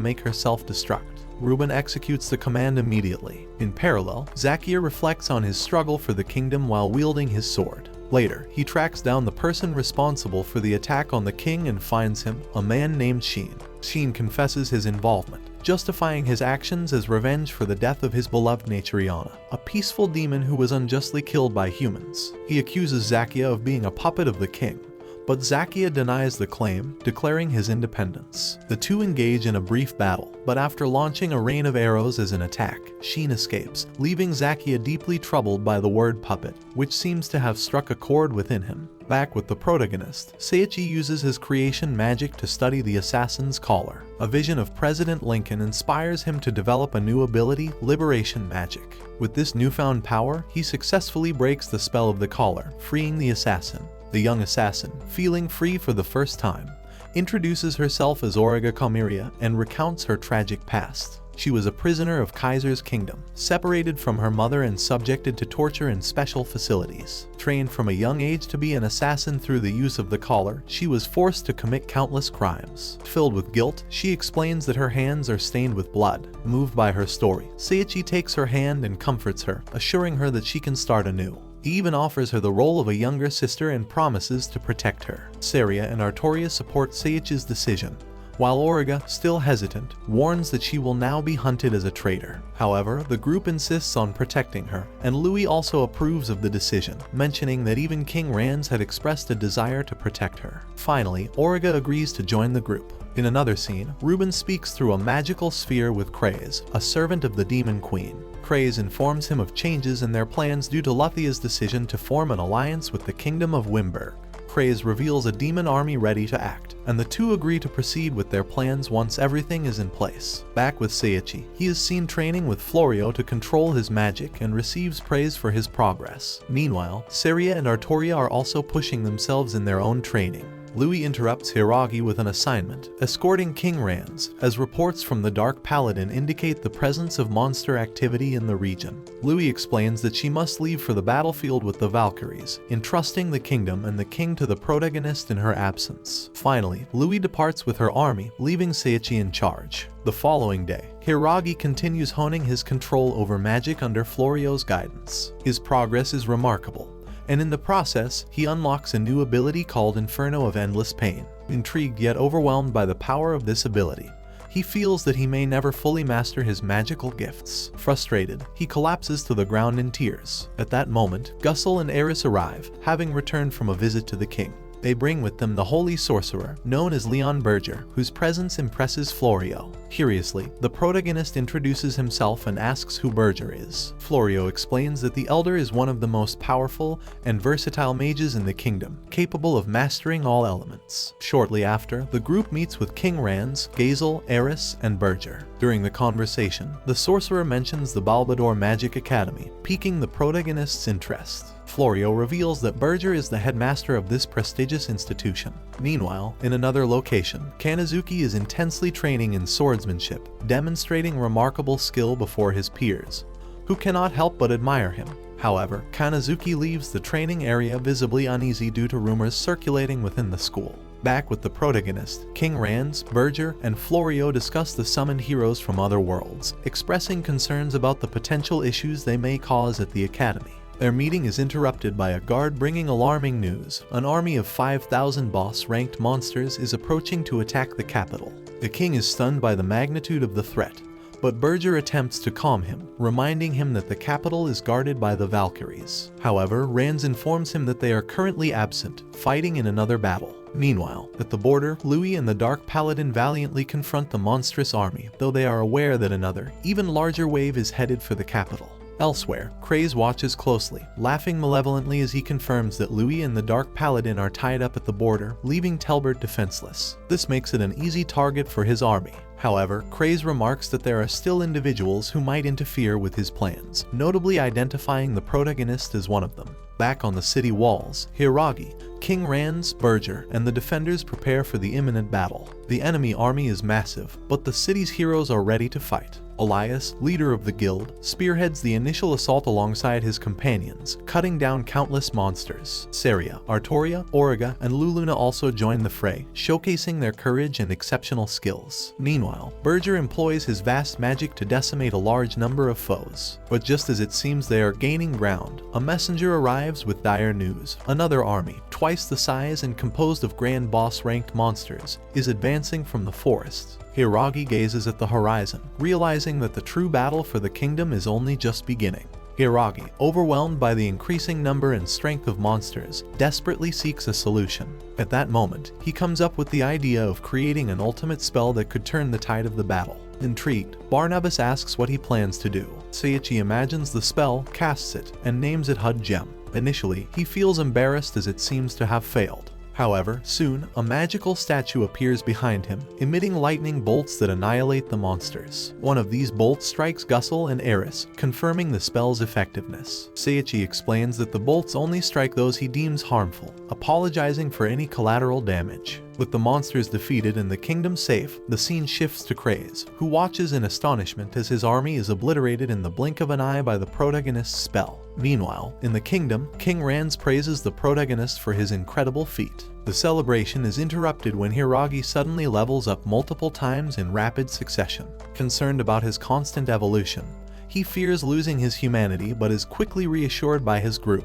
make her self-destruct. Ruben executes the command immediately. In parallel, Zakia reflects on his struggle for the kingdom while wielding his sword. Later, he tracks down the person responsible for the attack on the king and finds him, a man named Sheen. Sheen confesses his involvement, justifying his actions as revenge for the death of his beloved Naturiana, a peaceful demon who was unjustly killed by humans. He accuses Zakia of being a puppet of the king, but Zakia denies the claim, declaring his independence. The two engage in a brief battle, but after launching a rain of arrows as an attack, Sheen escapes, leaving Zakia deeply troubled by the word puppet, which seems to have struck a chord within him. Back with the protagonist, Seiichi uses his creation magic to study the assassin's collar. A vision of President Lincoln inspires him to develop a new ability, Liberation Magic. With this newfound power, he successfully breaks the spell of the collar, freeing the assassin. The young assassin, feeling free for the first time, introduces herself as Auriga Kamiria and recounts her tragic past. She was a prisoner of Kaiser's kingdom, separated from her mother and subjected to torture in special facilities. Trained from a young age to be an assassin through the use of the collar, she was forced to commit countless crimes. Filled with guilt, she explains that her hands are stained with blood. Moved by her story, Seiichi takes her hand and comforts her, assuring her that she can start anew. He even offers her the role of a younger sister and promises to protect her. Saria and Artoria support Seiichi's decision, while Auriga, still hesitant, warns that she will now be hunted as a traitor. However, the group insists on protecting her, and Louis also approves of the decision, mentioning that even King Rans had expressed a desire to protect her. Finally, Auriga agrees to join the group. In another scene, Ruben speaks through a magical sphere with Kraze, a servant of the Demon Queen. Kraze informs him of changes in their plans due to Luthia's decision to form an alliance with the Kingdom of Wimberg. Kraze reveals a demon army ready to act, and the two agree to proceed with their plans once everything is in place. Back with Seiichi, he is seen training with Florio to control his magic and receives praise for his progress. Meanwhile, Saria and Artoria are also pushing themselves in their own training. Louis interrupts Hiiragi with an assignment, escorting King Rans, as reports from the Dark Paladin indicate the presence of monster activity in the region. Louis explains that she must leave for the battlefield with the Valkyries, entrusting the kingdom and the king to the protagonist in her absence. Finally, Louis departs with her army, leaving Seiichi in charge. The following day, Hiiragi continues honing his control over magic under Florio's guidance. His progress is remarkable, and in the process, he unlocks a new ability called Inferno of Endless Pain. Intrigued yet overwhelmed by the power of this ability, he feels that he may never fully master his magical gifts. Frustrated, he collapses to the ground in tears. At that moment, Gussel and Eris arrive, having returned from a visit to the king. They bring with them the holy sorcerer, known as Leon Berger, whose presence impresses Florio. Curiously, the protagonist introduces himself and asks who Berger is. Florio explains that the Elder is one of the most powerful and versatile mages in the kingdom, capable of mastering all elements. Shortly after, the group meets with King Rans, Gazel, Eris, and Berger. During the conversation, the sorcerer mentions the Balbador Magic Academy, piquing the protagonist's interest. Florio reveals that Berger is the headmaster of this prestigious institution. Meanwhile, in another location, Kanazuki is intensely training in swordsmanship, demonstrating remarkable skill before his peers, who cannot help but admire him. However, Kanazuki leaves the training area visibly uneasy due to rumors circulating within the school. Back with the protagonist, King Rands, Berger, and Florio discuss the summoned heroes from other worlds, expressing concerns about the potential issues they may cause at the academy. Their meeting is interrupted by a guard bringing alarming news. An army of 5,000 boss-ranked monsters is approaching to attack the capital. The king is stunned by the magnitude of the threat, but Berger attempts to calm him, reminding him that the capital is guarded by the Valkyries. However, Rands informs him that they are currently absent, fighting in another battle. Meanwhile, at the border, Louis and the Dark Paladin valiantly confront the monstrous army, though they are aware that another, even larger wave is headed for the capital. Elsewhere, Kraze watches closely, laughing malevolently as he confirms that Louis and the Dark Paladin are tied up at the border, leaving Telbert defenseless. This makes it an easy target for his army. However, Kraze remarks that there are still individuals who might interfere with his plans, notably identifying the protagonist as one of them. Back on the city walls, Hiiragi, King Rands, Berger, and the defenders prepare for the imminent battle. The enemy army is massive, but the city's heroes are ready to fight. Elias, leader of the guild, spearheads the initial assault alongside his companions, cutting down countless monsters. Saria, Artoria, Auriga, and Luluna also join the fray, showcasing their courage and exceptional skills. Meanwhile, Berger employs his vast magic to decimate a large number of foes. But just as it seems they are gaining ground, a messenger arrives with dire news. Another army, twice the size and composed of grand boss-ranked monsters, is advancing from the forest. Hiiragi gazes at the horizon, realizing that the true battle for the kingdom is only just beginning. Hiiragi, overwhelmed by the increasing number and strength of monsters, desperately seeks a solution. At that moment, he comes up with the idea of creating an ultimate spell that could turn the tide of the battle. Intrigued, Barnabas asks what he plans to do. Seiichi imagines the spell, casts it, and names it Hud Gem. Initially, he feels embarrassed as it seems to have failed. However, soon, a magical statue appears behind him, emitting lightning bolts that annihilate the monsters. One of these bolts strikes Gussel and Eris, confirming the spell's effectiveness. Seiichi explains that the bolts only strike those he deems harmful, apologizing for any collateral damage. With the monsters defeated and the kingdom safe, the scene shifts to Kraze, who watches in astonishment as his army is obliterated in the blink of an eye by the protagonist's spell. Meanwhile, in the kingdom, King Rands praises the protagonist for his incredible feat. The celebration is interrupted when Hiiragi suddenly levels up multiple times in rapid succession. Concerned about his constant evolution, he fears losing his humanity but is quickly reassured by his group,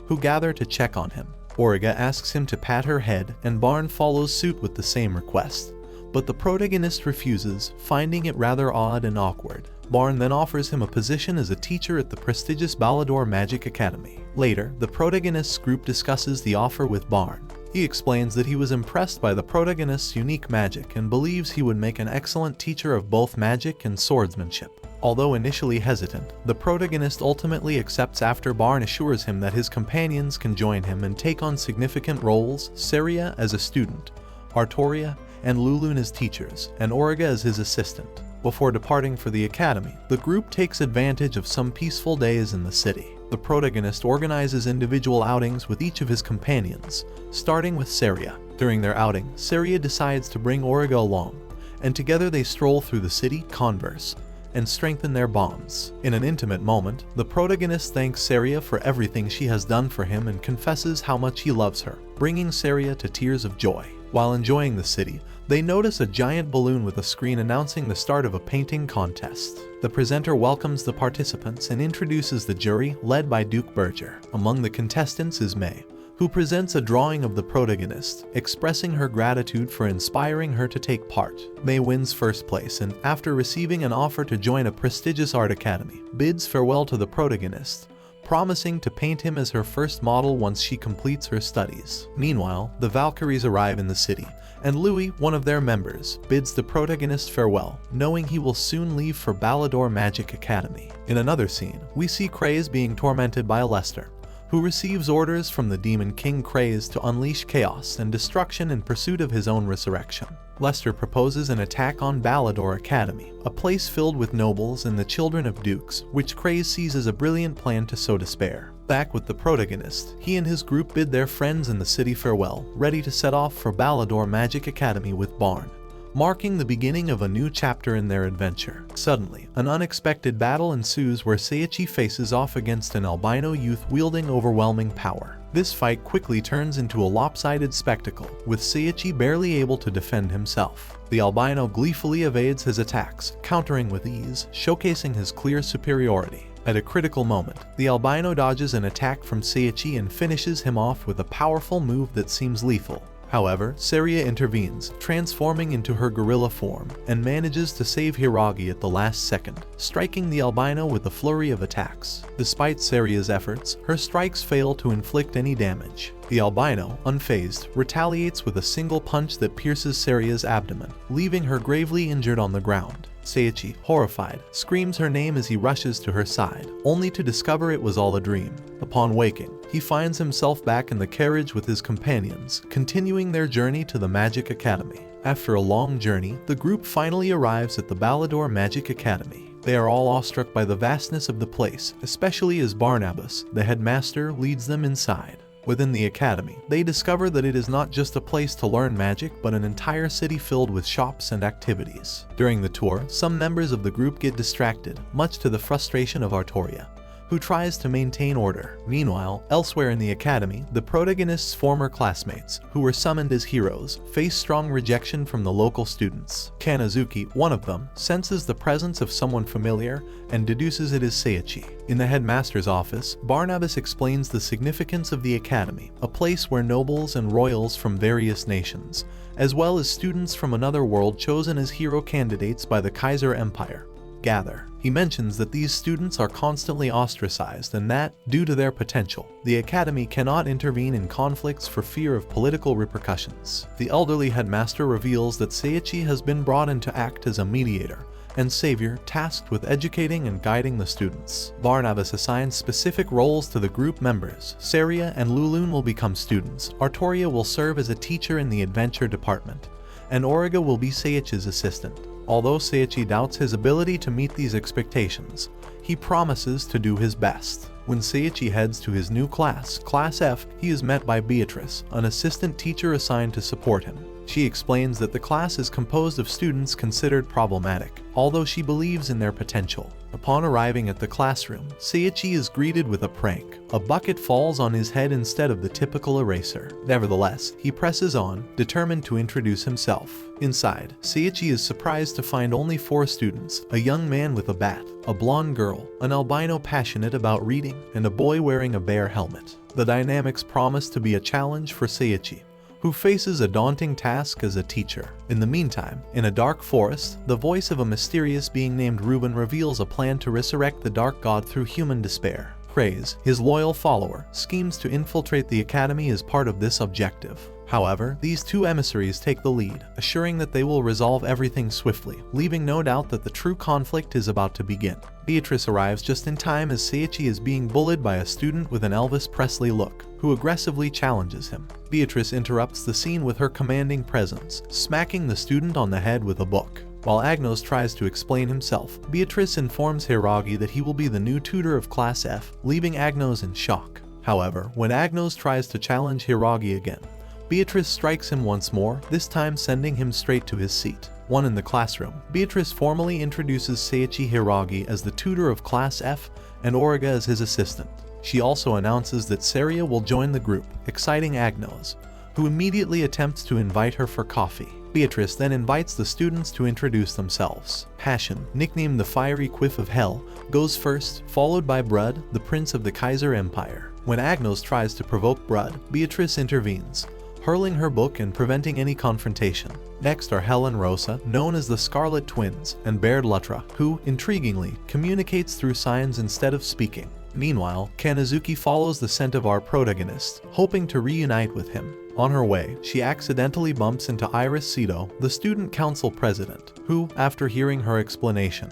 who gather to check on him. Auriga asks him to pat her head, and Barn follows suit with the same request. But the protagonist refuses, finding it rather odd and awkward. Barn then offers him a position as a teacher at the prestigious Balador Magic Academy. Later, the protagonist's group discusses the offer with Barn. He explains that he was impressed by the protagonist's unique magic and believes he would make an excellent teacher of both magic and swordsmanship. Although initially hesitant, the protagonist ultimately accepts after Barn assures him that his companions can join him and take on significant roles, Saria as a student, Artoria and Lulun as teachers, and Auriga as his assistant. Before departing for the academy, the group takes advantage of some peaceful days in the city. The protagonist organizes individual outings with each of his companions, starting with Saria. During their outing, Saria decides to bring Auriga along, and together they stroll through the city, converse, and strengthen their bonds. In an intimate moment, the protagonist thanks Saria for everything she has done for him and confesses how much he loves her, bringing Saria to tears of joy. While enjoying the city, they notice a giant balloon with a screen announcing the start of a painting contest. The presenter welcomes the participants and introduces the jury, led by Duke Berger. Among the contestants is May, who presents a drawing of the protagonist, expressing her gratitude for inspiring her to take part. May wins first place and, after receiving an offer to join a prestigious art academy, bids farewell to the protagonist, promising to paint him as her first model once she completes her studies. Meanwhile, the Valkyries arrive in the city, and Louis, one of their members, bids the protagonist farewell, knowing he will soon leave for Balador Magic Academy. In another scene, we see Kraze being tormented by Lester, who receives orders from the Demon King Craze to unleash chaos and destruction in pursuit of his own resurrection. Lester proposes an attack on Ballador Academy, a place filled with nobles and the children of dukes, which Craze sees as a brilliant plan to sow despair. Back with the protagonist, he and his group bid their friends in the city farewell, ready to set off for Ballador Magic Academy with Barn, marking the beginning of a new chapter in their adventure. Suddenly, an unexpected battle ensues where Seiichi faces off against an albino youth wielding overwhelming power. This fight quickly turns into a lopsided spectacle, with Seiichi barely able to defend himself. The albino gleefully evades his attacks, countering with ease, showcasing his clear superiority. At a critical moment, the albino dodges an attack from Seiichi and finishes him off with a powerful move that seems lethal. However, Seiria intervenes, transforming into her gorilla form, and manages to save Hiiragi at the last second, striking the albino with a flurry of attacks. Despite Seiria's efforts, her strikes fail to inflict any damage. The albino, unfazed, retaliates with a single punch that pierces Seiria's abdomen, leaving her gravely injured on the ground. Seiichi, horrified, screams her name as he rushes to her side, only to discover it was all a dream. Upon waking, he finds himself back in the carriage with his companions, continuing their journey to the Magic Academy. After a long journey, the group finally arrives at the Ballador Magic Academy. They are all awestruck by the vastness of the place, especially as Barnabas, the headmaster, leads them inside. Within the academy, they discover that it is not just a place to learn magic, but an entire city filled with shops and activities. During the tour, some members of the group get distracted, much to the frustration of Artoria, who tries to maintain order. Meanwhile, elsewhere in the academy, the protagonist's former classmates, who were summoned as heroes, face strong rejection from the local students. Kanazuki, one of them, senses the presence of someone familiar and deduces it is Seiichi. In the headmaster's office, Barnabas explains the significance of the academy, a place where nobles and royals from various nations, as well as students from another world chosen as hero candidates by the Kaiser Empire, gather. He mentions that these students are constantly ostracized and that, due to their potential, the academy cannot intervene in conflicts for fear of political repercussions. The elderly headmaster reveals that Seiichi has been brought in to act as a mediator and savior tasked with educating and guiding the students. Barnabas assigns specific roles to the group members. Seiria and Lulun will become students, Artoria will serve as a teacher in the adventure department, and Origa will be Seiichi's assistant. Although Seiichi doubts his ability to meet these expectations, he promises to do his best. When Seiichi heads to his new class, Class F, he is met by Beatrice, an assistant teacher assigned to support him. She explains that the class is composed of students considered problematic, although she believes in their potential. Upon arriving at the classroom, Seiichi is greeted with a prank. A bucket falls on his head instead of the typical eraser. Nevertheless, he presses on, determined to introduce himself. Inside, Seiichi is surprised to find only 4 students, a young man with a bat, a blonde girl, an albino passionate about reading, and a boy wearing a bear helmet. The dynamics promise to be a challenge for Seiichi, who faces a daunting task as a teacher. In the meantime, in a dark forest, the voice of a mysterious being named Reuben reveals a plan to resurrect the Dark God through human despair. Craze, his loyal follower, schemes to infiltrate the academy as part of this objective. However, these 2 emissaries take the lead, assuring that they will resolve everything swiftly, leaving no doubt that the true conflict is about to begin. Beatrice arrives just in time as Seiichi is being bullied by a student with an Elvis Presley look, who aggressively challenges him. Beatrice interrupts the scene with her commanding presence, smacking the student on the head with a book. While Agnos tries to explain himself, Beatrice informs Hiiragi that he will be the new tutor of Class F, leaving Agnos in shock. However, when Agnos tries to challenge Hiiragi again, Beatrice strikes him once more, this time sending him straight to his seat. In the classroom, Beatrice formally introduces Seiichi Hiiragi as the tutor of Class F and Origa as his assistant. She also announces that Seiria will join the group, exciting Agnos, who immediately attempts to invite her for coffee. Beatrice then invites the students to introduce themselves. Passion, nicknamed the Fiery Quiff of Hell, goes first, followed by Brud, the Prince of the Kaiser Empire. When Agnos tries to provoke Brud, Beatrice intervenes, hurling her book and preventing any confrontation. Next are Hel and Rosa, known as the Scarlet Twins, and Baird Lutra, who, intriguingly, communicates through signs instead of speaking. Meanwhile, Kanazuki follows the scent of our protagonist, hoping to reunite with him. On her way, she accidentally bumps into Iris Sito, the student council president, who, after hearing her explanation,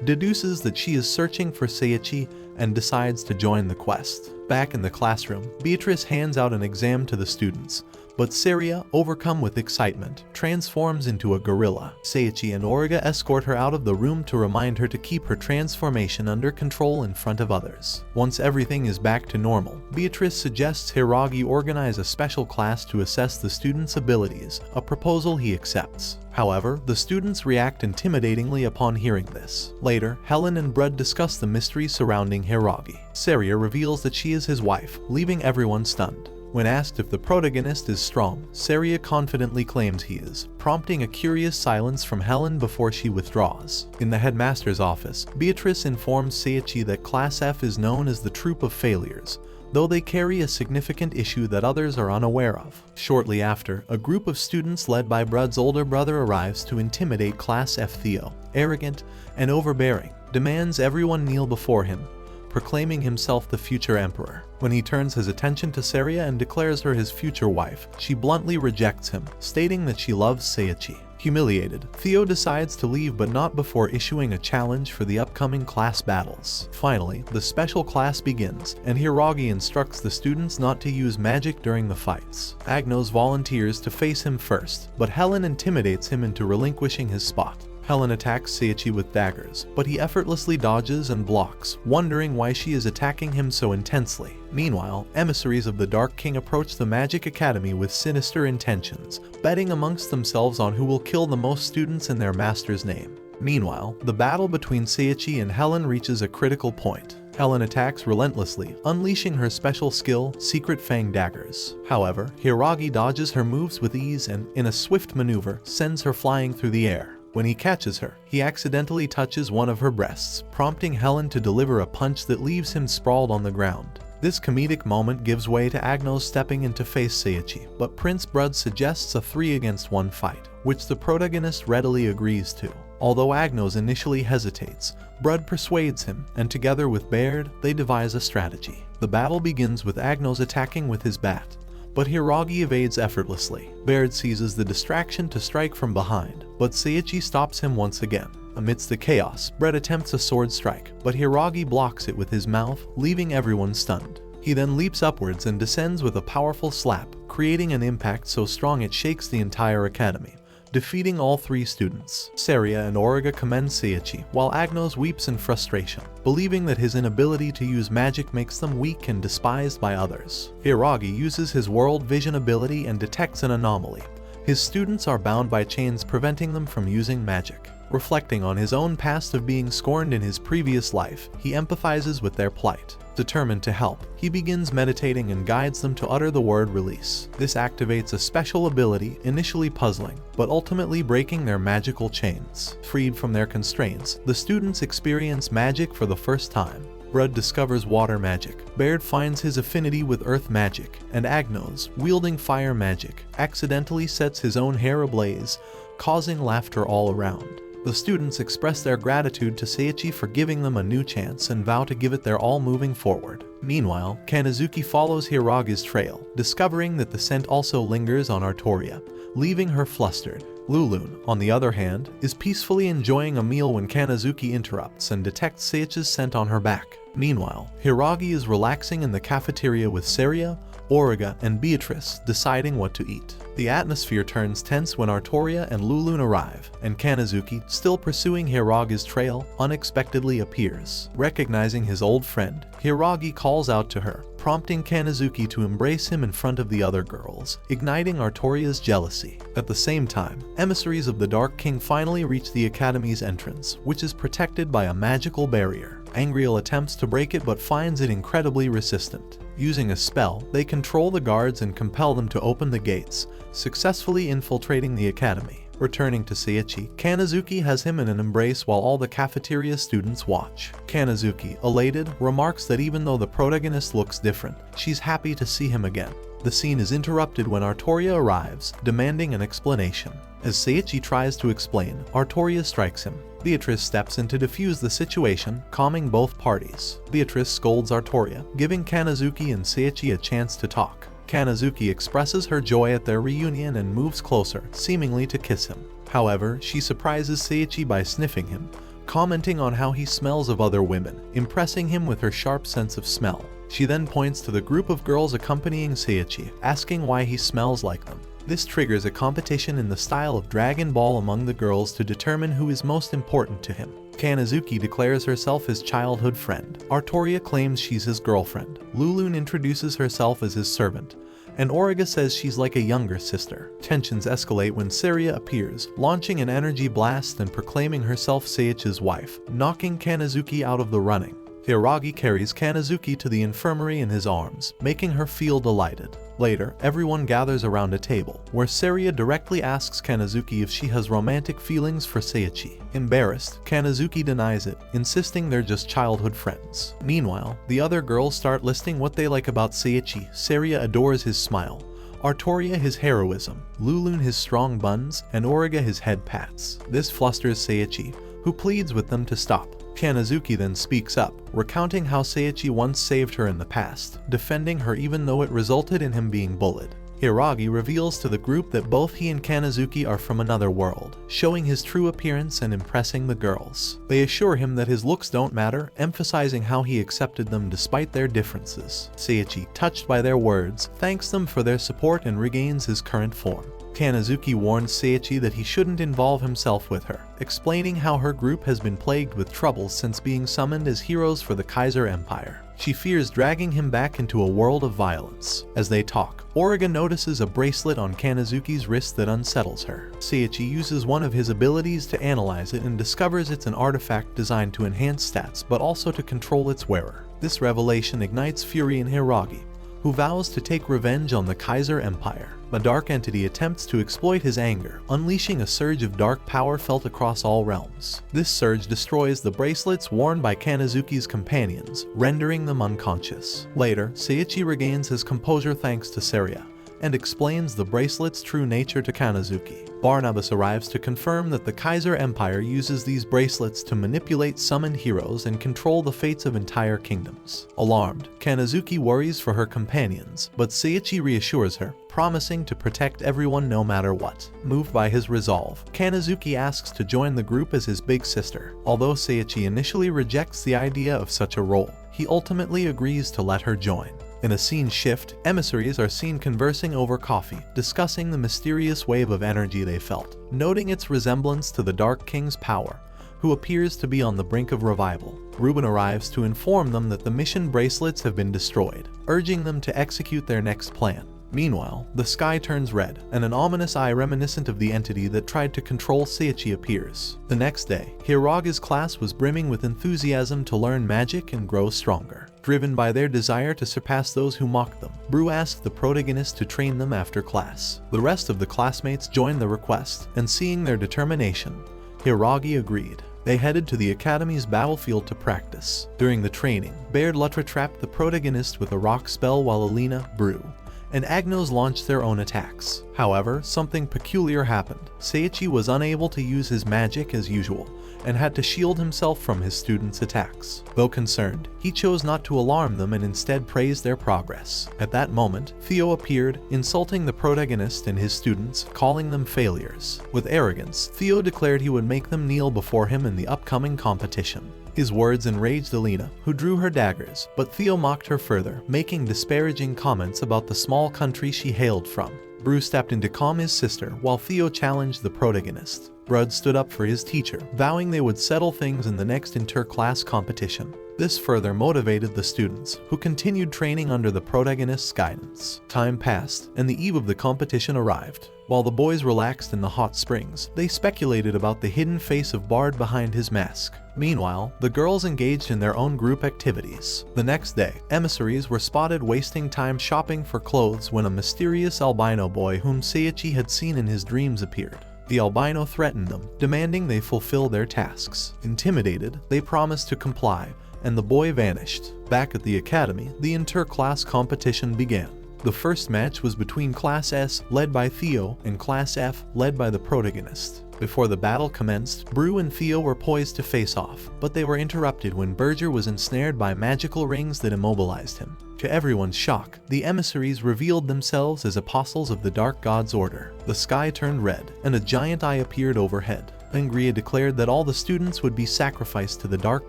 deduces that she is searching for Seiichi and decides to join the quest. Back in the classroom, Beatrice hands out an exam to the students, but Seiria, overcome with excitement, transforms into a gorilla. Seiichi and Origa escort her out of the room to remind her to keep her transformation under control in front of others. Once everything is back to normal, Beatrice suggests Hiiragi organize a special class to assess the students' abilities, a proposal he accepts. However, the students react intimidatingly upon hearing this. Later, Helen and Brud discuss the mystery surrounding Hiiragi. Seiria reveals that she is his wife, leaving everyone stunned. When asked if the protagonist is strong, Seiria confidently claims he is, prompting a curious silence from Helen before she withdraws. In the headmaster's office, Beatrice informs Seiichi that Class F is known as the Troop of Failures, though they carry a significant issue that others are unaware of. Shortly after, a group of students led by Brud's older brother arrives to intimidate Class F. Theo, arrogant and overbearing, demands everyone kneel before him, proclaiming himself the future emperor. When he turns his attention to Seiria and declares her his future wife, she bluntly rejects him, stating that she loves Seiichi. Humiliated, Theo decides to leave, but not before issuing a challenge for the upcoming class battles. Finally, the special class begins, and Hiiragi instructs the students not to use magic during the fights. Agnos volunteers to face him first, but Helen intimidates him into relinquishing his spot. Helen attacks Seiichi with daggers, but he effortlessly dodges and blocks, wondering why she is attacking him so intensely. Meanwhile, emissaries of the Dark King approach the Magic Academy with sinister intentions, betting amongst themselves on who will kill the most students in their master's name. Meanwhile, the battle between Seiichi and Helen reaches a critical point. Helen attacks relentlessly, unleashing her special skill, Secret Fang Daggers. However, Hiiragi dodges her moves with ease and, in a swift maneuver, sends her flying through the air. When he catches her, he accidentally touches one of her breasts, prompting Helen to deliver a punch that leaves him sprawled on the ground. This comedic moment gives way to Agnos stepping in to face Seiichi, but Prince Brud suggests a 3-against-1 fight, which the protagonist readily agrees to. Although Agnos initially hesitates, Brud persuades him, and together with Baird, they devise a strategy. The battle begins with Agnos attacking with his bat, but Hiiragi evades effortlessly. Baird seizes the distraction to strike from behind, but Seiichi stops him once again. Amidst the chaos, Brud attempts a sword strike, but Hiiragi blocks it with his mouth, leaving everyone stunned. He then leaps upwards and descends with a powerful slap, creating an impact so strong it shakes the entire academy, defeating all 3 students. Seiria and Origa commend Seiichi, while Agnos weeps in frustration, believing that his inability to use magic makes them weak and despised by others. Hiiragi uses his world vision ability and detects an anomaly. His students are bound by chains preventing them from using magic. Reflecting on his own past of being scorned in his previous life, he empathizes with their plight. Determined to help, he begins meditating and guides them to utter the word release. This activates a special ability, initially puzzling, but ultimately breaking their magical chains. Freed from their constraints, the students experience magic for the first time. Brud discovers water magic, Baird finds his affinity with earth magic, and Agnos, wielding fire magic, accidentally sets his own hair ablaze, causing laughter all around. The students express their gratitude to Seiichi for giving them a new chance and vow to give it their all moving forward. Meanwhile, Kanazuki follows Hiiragi's trail, discovering that the scent also lingers on Artoria, leaving her flustered. Lulun, on the other hand, is peacefully enjoying a meal when Kanazuki interrupts and detects Seiichi's scent on her back. Meanwhile, Hiiragi is relaxing in the cafeteria with Seiria, Origa, and Beatrice, deciding what to eat. The atmosphere turns tense when Artoria and Lulun arrive, and Kanazuki, still pursuing Hiiragi's trail, unexpectedly appears. Recognizing his old friend, Hiiragi calls out to her, prompting Kanazuki to embrace him in front of the other girls, igniting Artoria's jealousy. At the same time, emissaries of the Dark King finally reach the Academy's entrance, which is protected by a magical barrier. Angriel attempts to break it but finds it incredibly resistant. Using a spell, they control the guards and compel them to open the gates, successfully infiltrating the academy. Returning to Seiichi, Kanazuki has him in an embrace while all the cafeteria students watch. Kanazuki, elated, remarks that even though the protagonist looks different, she's happy to see him again. The scene is interrupted when Artoria arrives, demanding an explanation. As Seiichi tries to explain, Artoria strikes him. Beatrice steps in to defuse the situation, calming both parties. Beatrice scolds Artoria, giving Kanazuki and Seiichi a chance to talk. Kanazuki expresses her joy at their reunion and moves closer, seemingly to kiss him. However, she surprises Seiichi by sniffing him, commenting on how he smells of other women, impressing him with her sharp sense of smell. She then points to the group of girls accompanying Seiichi, asking why he smells like them. This triggers a competition in the style of Dragon Ball among the girls to determine who is most important to him. Kanazuki declares herself his childhood friend. Artoria claims she's his girlfriend. Lulun introduces herself as his servant, and Origa says she's like a younger sister. Tensions escalate when Seiria appears, launching an energy blast and proclaiming herself Seiichi's wife, knocking Kanazuki out of the running. Hiiragi carries Kanazuki to the infirmary in his arms, making her feel delighted. Later, everyone gathers around a table, where Seiria directly asks Kanazuki if she has romantic feelings for Seiichi. Embarrassed, Kanazuki denies it, insisting they're just childhood friends. Meanwhile, the other girls start listing what they like about Seiichi. Seiria adores his smile, Artoria his heroism, Lulun his strong buns, and Origa his head pats. This flusters Seiichi, who pleads with them to stop. Kanazuki then speaks up, recounting how Seiichi once saved her in the past, defending her even though it resulted in him being bullied. Hiiragi reveals to the group that both he and Kanazuki are from another world, showing his true appearance and impressing the girls. They assure him that his looks don't matter, emphasizing how he accepted them despite their differences. Seiichi, touched by their words, thanks them for their support and regains his current form. Kanazuki warns Seiichi that he shouldn't involve himself with her, explaining how her group has been plagued with troubles since being summoned as heroes for the Kaiser Empire. She fears dragging him back into a world of violence. As they talk, Origa notices a bracelet on Kanazuki's wrist that unsettles her. Seiichi uses one of his abilities to analyze it and discovers it's an artifact designed to enhance stats but also to control its wearer. This revelation ignites fury in Hiiragi, who vows to take revenge on the Kaiser Empire. A dark entity attempts to exploit his anger, unleashing a surge of dark power felt across all realms. This surge destroys the bracelets worn by Kanazuki's companions, rendering them unconscious. Later, Seiichi regains his composure thanks to Seiria, and explains the bracelet's true nature to Kanazuki. Barnabas arrives to confirm that the Kaiser Empire uses these bracelets to manipulate summoned heroes and control the fates of entire kingdoms. Alarmed, Kanazuki worries for her companions, but Seiichi reassures her, promising to protect everyone no matter what. Moved by his resolve, Kanazuki asks to join the group as his big sister. Although Seiichi initially rejects the idea of such a role, he ultimately agrees to let her join. In a scene shift, emissaries are seen conversing over coffee, discussing the mysterious wave of energy they felt, noting its resemblance to the Dark King's power, who appears to be on the brink of revival. Ruben arrives to inform them that the mission bracelets have been destroyed, urging them to execute their next plan. Meanwhile, the sky turns red, and an ominous eye reminiscent of the entity that tried to control Seiichi appears. The next day, Hiiragi's class was brimming with enthusiasm to learn magic and grow stronger. Driven by their desire to surpass those who mocked them, Brew asked the protagonist to train them after class. The rest of the classmates joined the request, and seeing their determination, Hiiragi agreed. They headed to the academy's battlefield to practice. During the training, Baird Lutra trapped the protagonist with a rock spell while Alina, Brew, and Agnos launched their own attacks. However, something peculiar happened. Seiichi was unable to use his magic as usual, and had to shield himself from his students' attacks. Though concerned, he chose not to alarm them and instead praised their progress. At that moment, Theo appeared, insulting the protagonist and his students, calling them failures. With arrogance, Theo declared he would make them kneel before him in the upcoming competition. His words enraged Alina, who drew her daggers, but Theo mocked her further, making disparaging comments about the small country she hailed from. Brew stepped in to calm his sister, while Theo challenged the protagonist. Brud stood up for his teacher, vowing they would settle things in the next inter-class competition. This further motivated the students, who continued training under the protagonist's guidance. Time passed, and the eve of the competition arrived. While the boys relaxed in the hot springs, they speculated about the hidden face of Bard behind his mask. Meanwhile, the girls engaged in their own group activities. The next day, emissaries were spotted wasting time shopping for clothes when a mysterious albino boy whom Seiichi had seen in his dreams appeared. The albino threatened them, demanding they fulfill their tasks. Intimidated, they promised to comply, and the boy vanished. Back at the academy, the inter-class competition began. The first match was between Class S, led by Theo, and Class F, led by the protagonist. Before the battle commenced, Brew and Theo were poised to face off, but they were interrupted when Berger was ensnared by magical rings that immobilized him. To everyone's shock, the emissaries revealed themselves as apostles of the Dark God's order. The sky turned red, and a giant eye appeared overhead. Angria declared that all the students would be sacrificed to the dark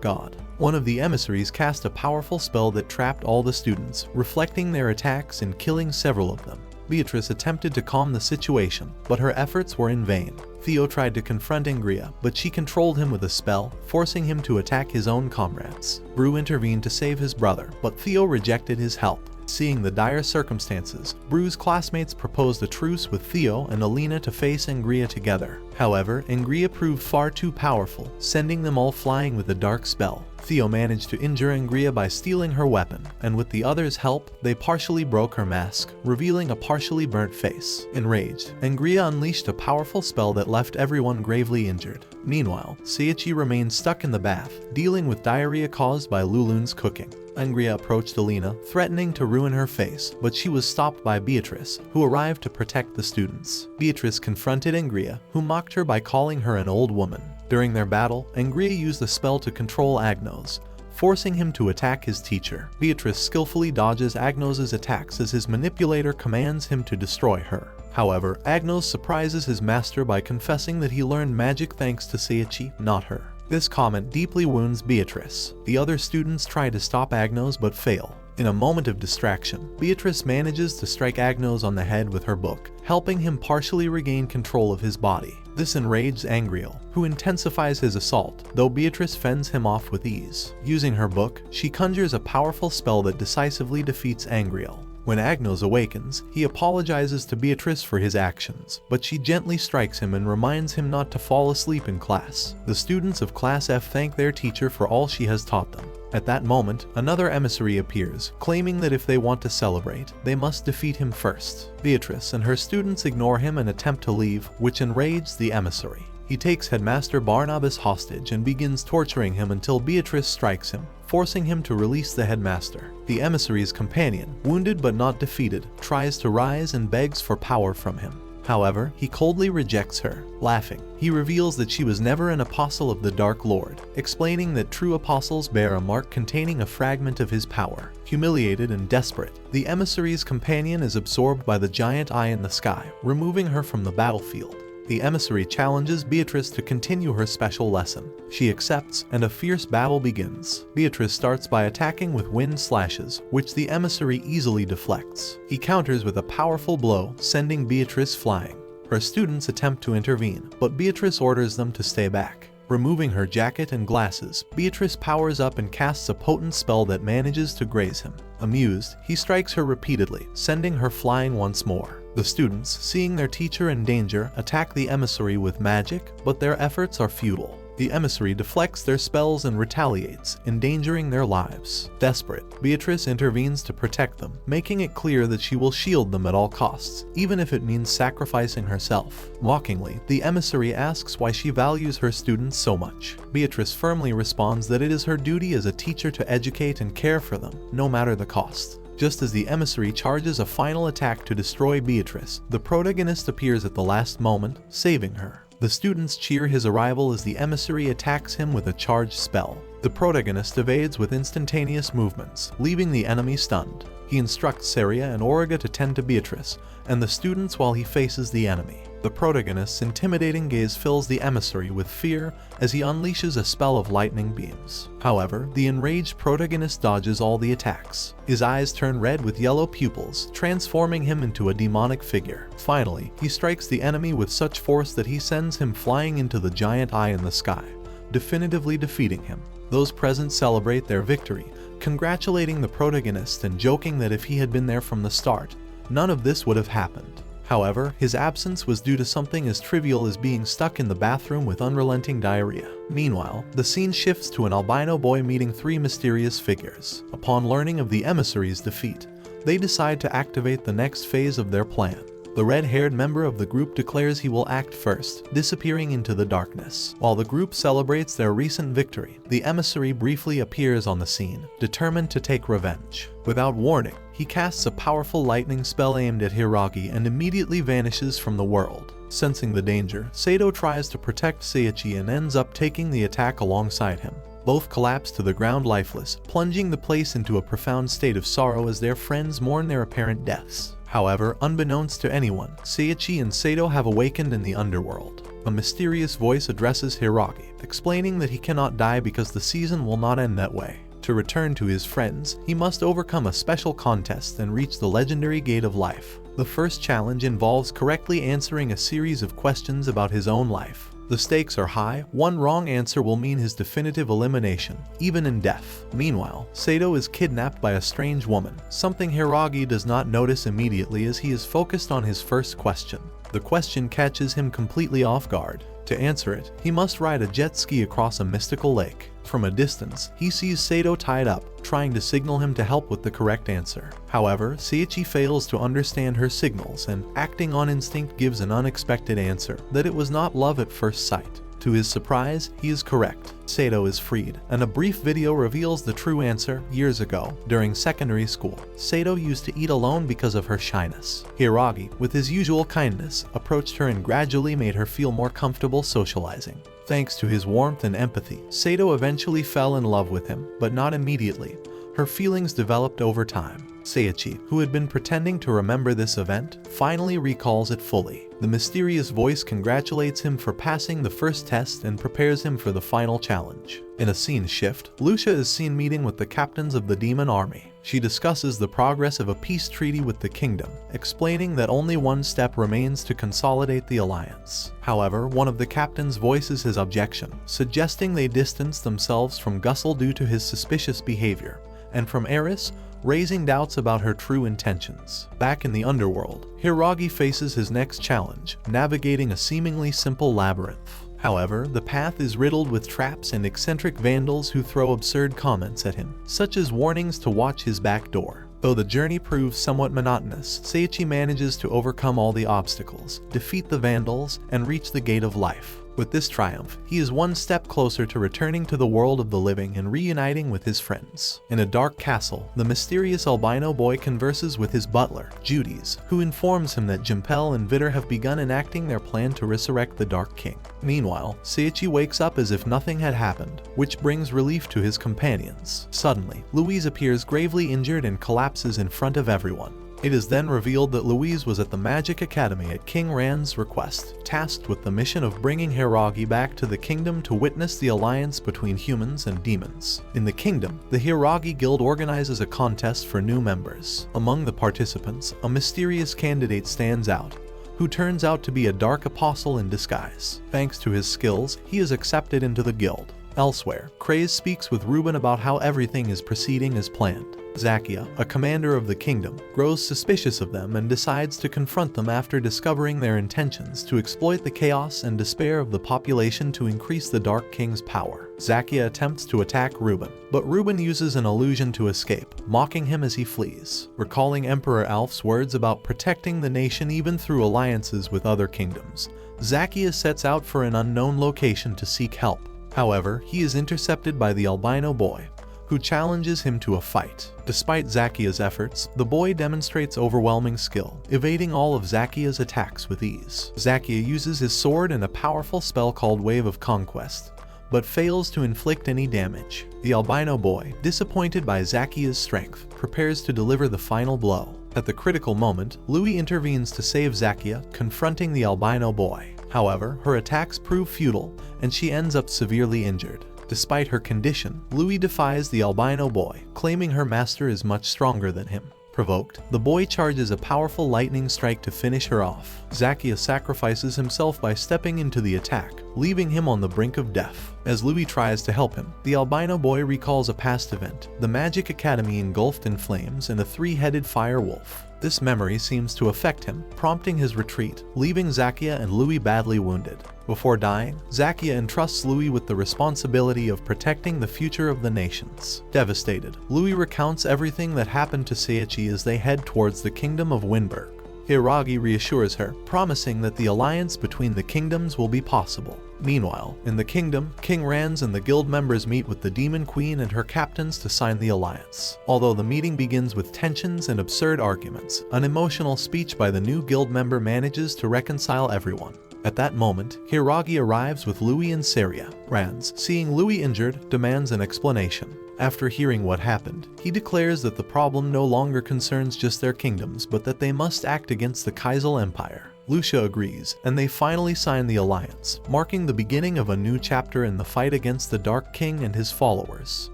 god. One of the emissaries cast a powerful spell that trapped all the students, reflecting their attacks and killing several of them. Beatrice attempted to calm the situation, but her efforts were in vain. Theo tried to confront Angria, but she controlled him with a spell, forcing him to attack his own comrades. Bru intervened to save his brother, but Theo rejected his help. Seeing the dire circumstances, Bru's classmates proposed a truce with Theo and Alina to face Angria together. However, Angria proved far too powerful, sending them all flying with a dark spell. Theo managed to injure Angria by stealing her weapon, and with the others' help, they partially broke her mask, revealing a partially burnt face. Enraged, Angria unleashed a powerful spell that left everyone gravely injured. Meanwhile, Seiichi remained stuck in the bath, dealing with diarrhea caused by Lulun's cooking. Angria approached Alina, threatening to ruin her face, but she was stopped by Beatrice, who arrived to protect the students. Beatrice confronted Angria, who mocked her by calling her an old woman. During their battle, Angria used the spell to control Agnos, forcing him to attack his teacher. Beatrice skillfully dodges Agnos' attacks as his manipulator commands him to destroy her. However, Agnos surprises his master by confessing that he learned magic thanks to Seiichi, not her. This comment deeply wounds Beatrice. The other students try to stop Agnos but fail. In a moment of distraction, Beatrice manages to strike Agnos on the head with her book, helping him partially regain control of his body. This enrages Angriel, who intensifies his assault, though Beatrice fends him off with ease. Using her book, she conjures a powerful spell that decisively defeats Angriel. When Agnos awakens, he apologizes to Beatrice for his actions, but she gently strikes him and reminds him not to fall asleep in class. The students of Class F thank their teacher for all she has taught them. At that moment, another emissary appears, claiming that if they want to celebrate, they must defeat him first. Beatrice and her students ignore him and attempt to leave, which enrages the emissary. He takes Headmaster Barnabas hostage and begins torturing him until Beatrice strikes him, forcing him to release the headmaster. The emissary's companion, wounded but not defeated, tries to rise and begs for power from him. However, he coldly rejects her. Laughing, he reveals that she was never an apostle of the Dark Lord, explaining that true apostles bear a mark containing a fragment of his power. Humiliated and desperate, the emissary's companion is absorbed by the giant eye in the sky, removing her from the battlefield. The emissary challenges Beatrice to continue her special lesson. She accepts, and a fierce battle begins. Beatrice starts by attacking with wind slashes, which the emissary easily deflects. He counters with a powerful blow, sending Beatrice flying. Her students attempt to intervene, but Beatrice orders them to stay back. Removing her jacket and glasses, Beatrice powers up and casts a potent spell that manages to graze him. Amused, he strikes her repeatedly, sending her flying once more. The students, seeing their teacher in danger, attack the emissary with magic, but their efforts are futile. The emissary deflects their spells and retaliates, endangering their lives. Desperate, Beatrice intervenes to protect them, making it clear that she will shield them at all costs, even if it means sacrificing herself. Mockingly, the emissary asks why she values her students so much. Beatrice firmly responds that it is her duty as a teacher to educate and care for them, no matter the cost. Just as the emissary charges a final attack to destroy Beatrice, the protagonist appears at the last moment, saving her. The students cheer his arrival as the emissary attacks him with a charged spell. The protagonist evades with instantaneous movements, leaving the enemy stunned. He instructs Seria and Auriga to tend to Beatrice, and the students while he faces the enemy. The protagonist's intimidating gaze fills the emissary with fear as he unleashes a spell of lightning beams. However, the enraged protagonist dodges all the attacks. His eyes turn red with yellow pupils, transforming him into a demonic figure. Finally, he strikes the enemy with such force that he sends him flying into the giant eye in the sky, definitively defeating him. Those present celebrate their victory, congratulating the protagonist and joking that if he had been there from the start, none of this would have happened. However, his absence was due to something as trivial as being stuck in the bathroom with unrelenting diarrhea. Meanwhile, the scene shifts to an albino boy meeting three mysterious figures. Upon learning of the emissary's defeat, they decide to activate the next phase of their plan. The red-haired member of the group declares he will act first, disappearing into the darkness. While the group celebrates their recent victory, the emissary briefly appears on the scene, determined to take revenge. Without warning, he casts a powerful lightning spell aimed at Hiiragi and immediately vanishes from the world. Sensing the danger, Sato tries to protect Seiichi and ends up taking the attack alongside him. Both collapse to the ground lifeless, plunging the place into a profound state of sorrow as their friends mourn their apparent deaths. However, unbeknownst to anyone, Seiichi and Sato have awakened in the underworld. a mysterious voice addresses Hiiragi, explaining that he cannot die because the season will not end that way. To return to his friends, he must overcome a special contest and reach the legendary Gate of Life. The first challenge involves correctly answering a series of questions about his own life. The stakes are high. One wrong answer will mean his definitive elimination, even in death. Meanwhile, Sato is kidnapped by a strange woman, something Hiiragi does not notice immediately as he is focused on his first question. The question catches him completely off guard. To answer it, he must ride a jet ski across a mystical lake. From a distance, he sees Sato tied up, trying to signal him to help with the correct answer. However, Seiichi fails to understand her signals and, acting on instinct, gives an unexpected answer, that it was not love at first sight. To his surprise, he is correct. Sato is freed, and a brief video reveals the true answer. Years ago, during secondary school, Sato used to eat alone because of her shyness. Hiiragi, with his usual kindness, approached her and gradually made her feel more comfortable socializing. Thanks to his warmth and empathy, Sato eventually fell in love with him, but not immediately. Her feelings developed over time. Seiichi, who had been pretending to remember this event, finally recalls it fully. The mysterious voice congratulates him for passing the first test and prepares him for the final challenge. In a scene shift, Lucia is seen meeting with the captains of the demon army. She discusses the progress of a peace treaty with the kingdom, explaining that only one step remains to consolidate the alliance. However, one of the captains voices his objection, suggesting they distance themselves from Gussel due to his suspicious behavior, and from Eris, raising doubts about her true intentions. Back in the underworld, Hiiragi faces his next challenge, navigating a seemingly simple labyrinth. However, the path is riddled with traps and eccentric vandals who throw absurd comments at him, such as warnings to watch his back door. Though the journey proves somewhat monotonous, Seiichi manages to overcome all the obstacles, defeat the vandals, and reach the Gate of Life. With this triumph, he is one step closer to returning to the world of the living and reuniting with his friends. In a dark castle, the mysterious albino boy converses with his butler, Judy's, who informs him that Jimpel and Vitter have begun enacting their plan to resurrect the Dark King. Meanwhile, Seiichi wakes up as if nothing had happened, which brings relief to his companions. Suddenly, Louise appears gravely injured and collapses in front of everyone. It is then revealed that Louise was at the Magic Academy at King Rand's request, tasked with the mission of bringing Hiiragi back to the kingdom to witness the alliance between humans and demons. In the kingdom, the Hiiragi Guild organizes a contest for new members. Among the participants, a mysterious candidate stands out, who turns out to be a dark apostle in disguise. Thanks to his skills, he is accepted into the guild. Elsewhere, Craze speaks with Ruben about how everything is proceeding as planned. Zakia, a commander of the kingdom, grows suspicious of them and decides to confront them after discovering their intentions to exploit the chaos and despair of the population to increase the Dark King's power. Zakia attempts to attack Ruben, but Ruben uses an illusion to escape, mocking him as he flees. Recalling Emperor Alf's words about protecting the nation even through alliances with other kingdoms, Zakia sets out for an unknown location to seek help. However, he is intercepted by the albino boy, who challenges him to a fight. Despite Zakia's efforts, the boy demonstrates overwhelming skill, evading all of Zakia's attacks with ease. Zakia uses his sword and a powerful spell called Wave of Conquest, but fails to inflict any damage. The albino boy, disappointed by Zakia's strength, prepares to deliver the final blow. At the critical moment, Louis intervenes to save Zakia, confronting the albino boy. However, her attacks prove futile, and she ends up severely injured. Despite her condition, Louis defies the albino boy, claiming her master is much stronger than him. Provoked, the boy charges a powerful lightning strike to finish her off. Zakia sacrifices himself by stepping into the attack, leaving him on the brink of death. As Louis tries to help him, the albino boy recalls a past event, the Magic Academy engulfed in flames and a three-headed fire wolf. This memory seems to affect him, prompting his retreat, leaving Zakia and Louis badly wounded. Before dying, Zakia entrusts Louis with the responsibility of protecting the future of the nations. Devastated, Louis recounts everything that happened to Seiichi as they head towards the kingdom of Winberg. Hiiragi reassures her, promising that the alliance between the kingdoms will be possible. Meanwhile, in the kingdom, King Rand's and the guild members meet with the Demon Queen and her captains to sign the alliance. Although the meeting begins with tensions and absurd arguments, an emotional speech by the new guild member manages to reconcile everyone. At that moment, Hiiragi arrives with Louis and Seria. Rand's, seeing Louis injured, demands an explanation. After hearing what happened, he declares that the problem no longer concerns just their kingdoms but that they must act against the Kaisel Empire. Lucia agrees, and they finally sign the alliance, marking the beginning of a new chapter in the fight against the Dark King and his followers.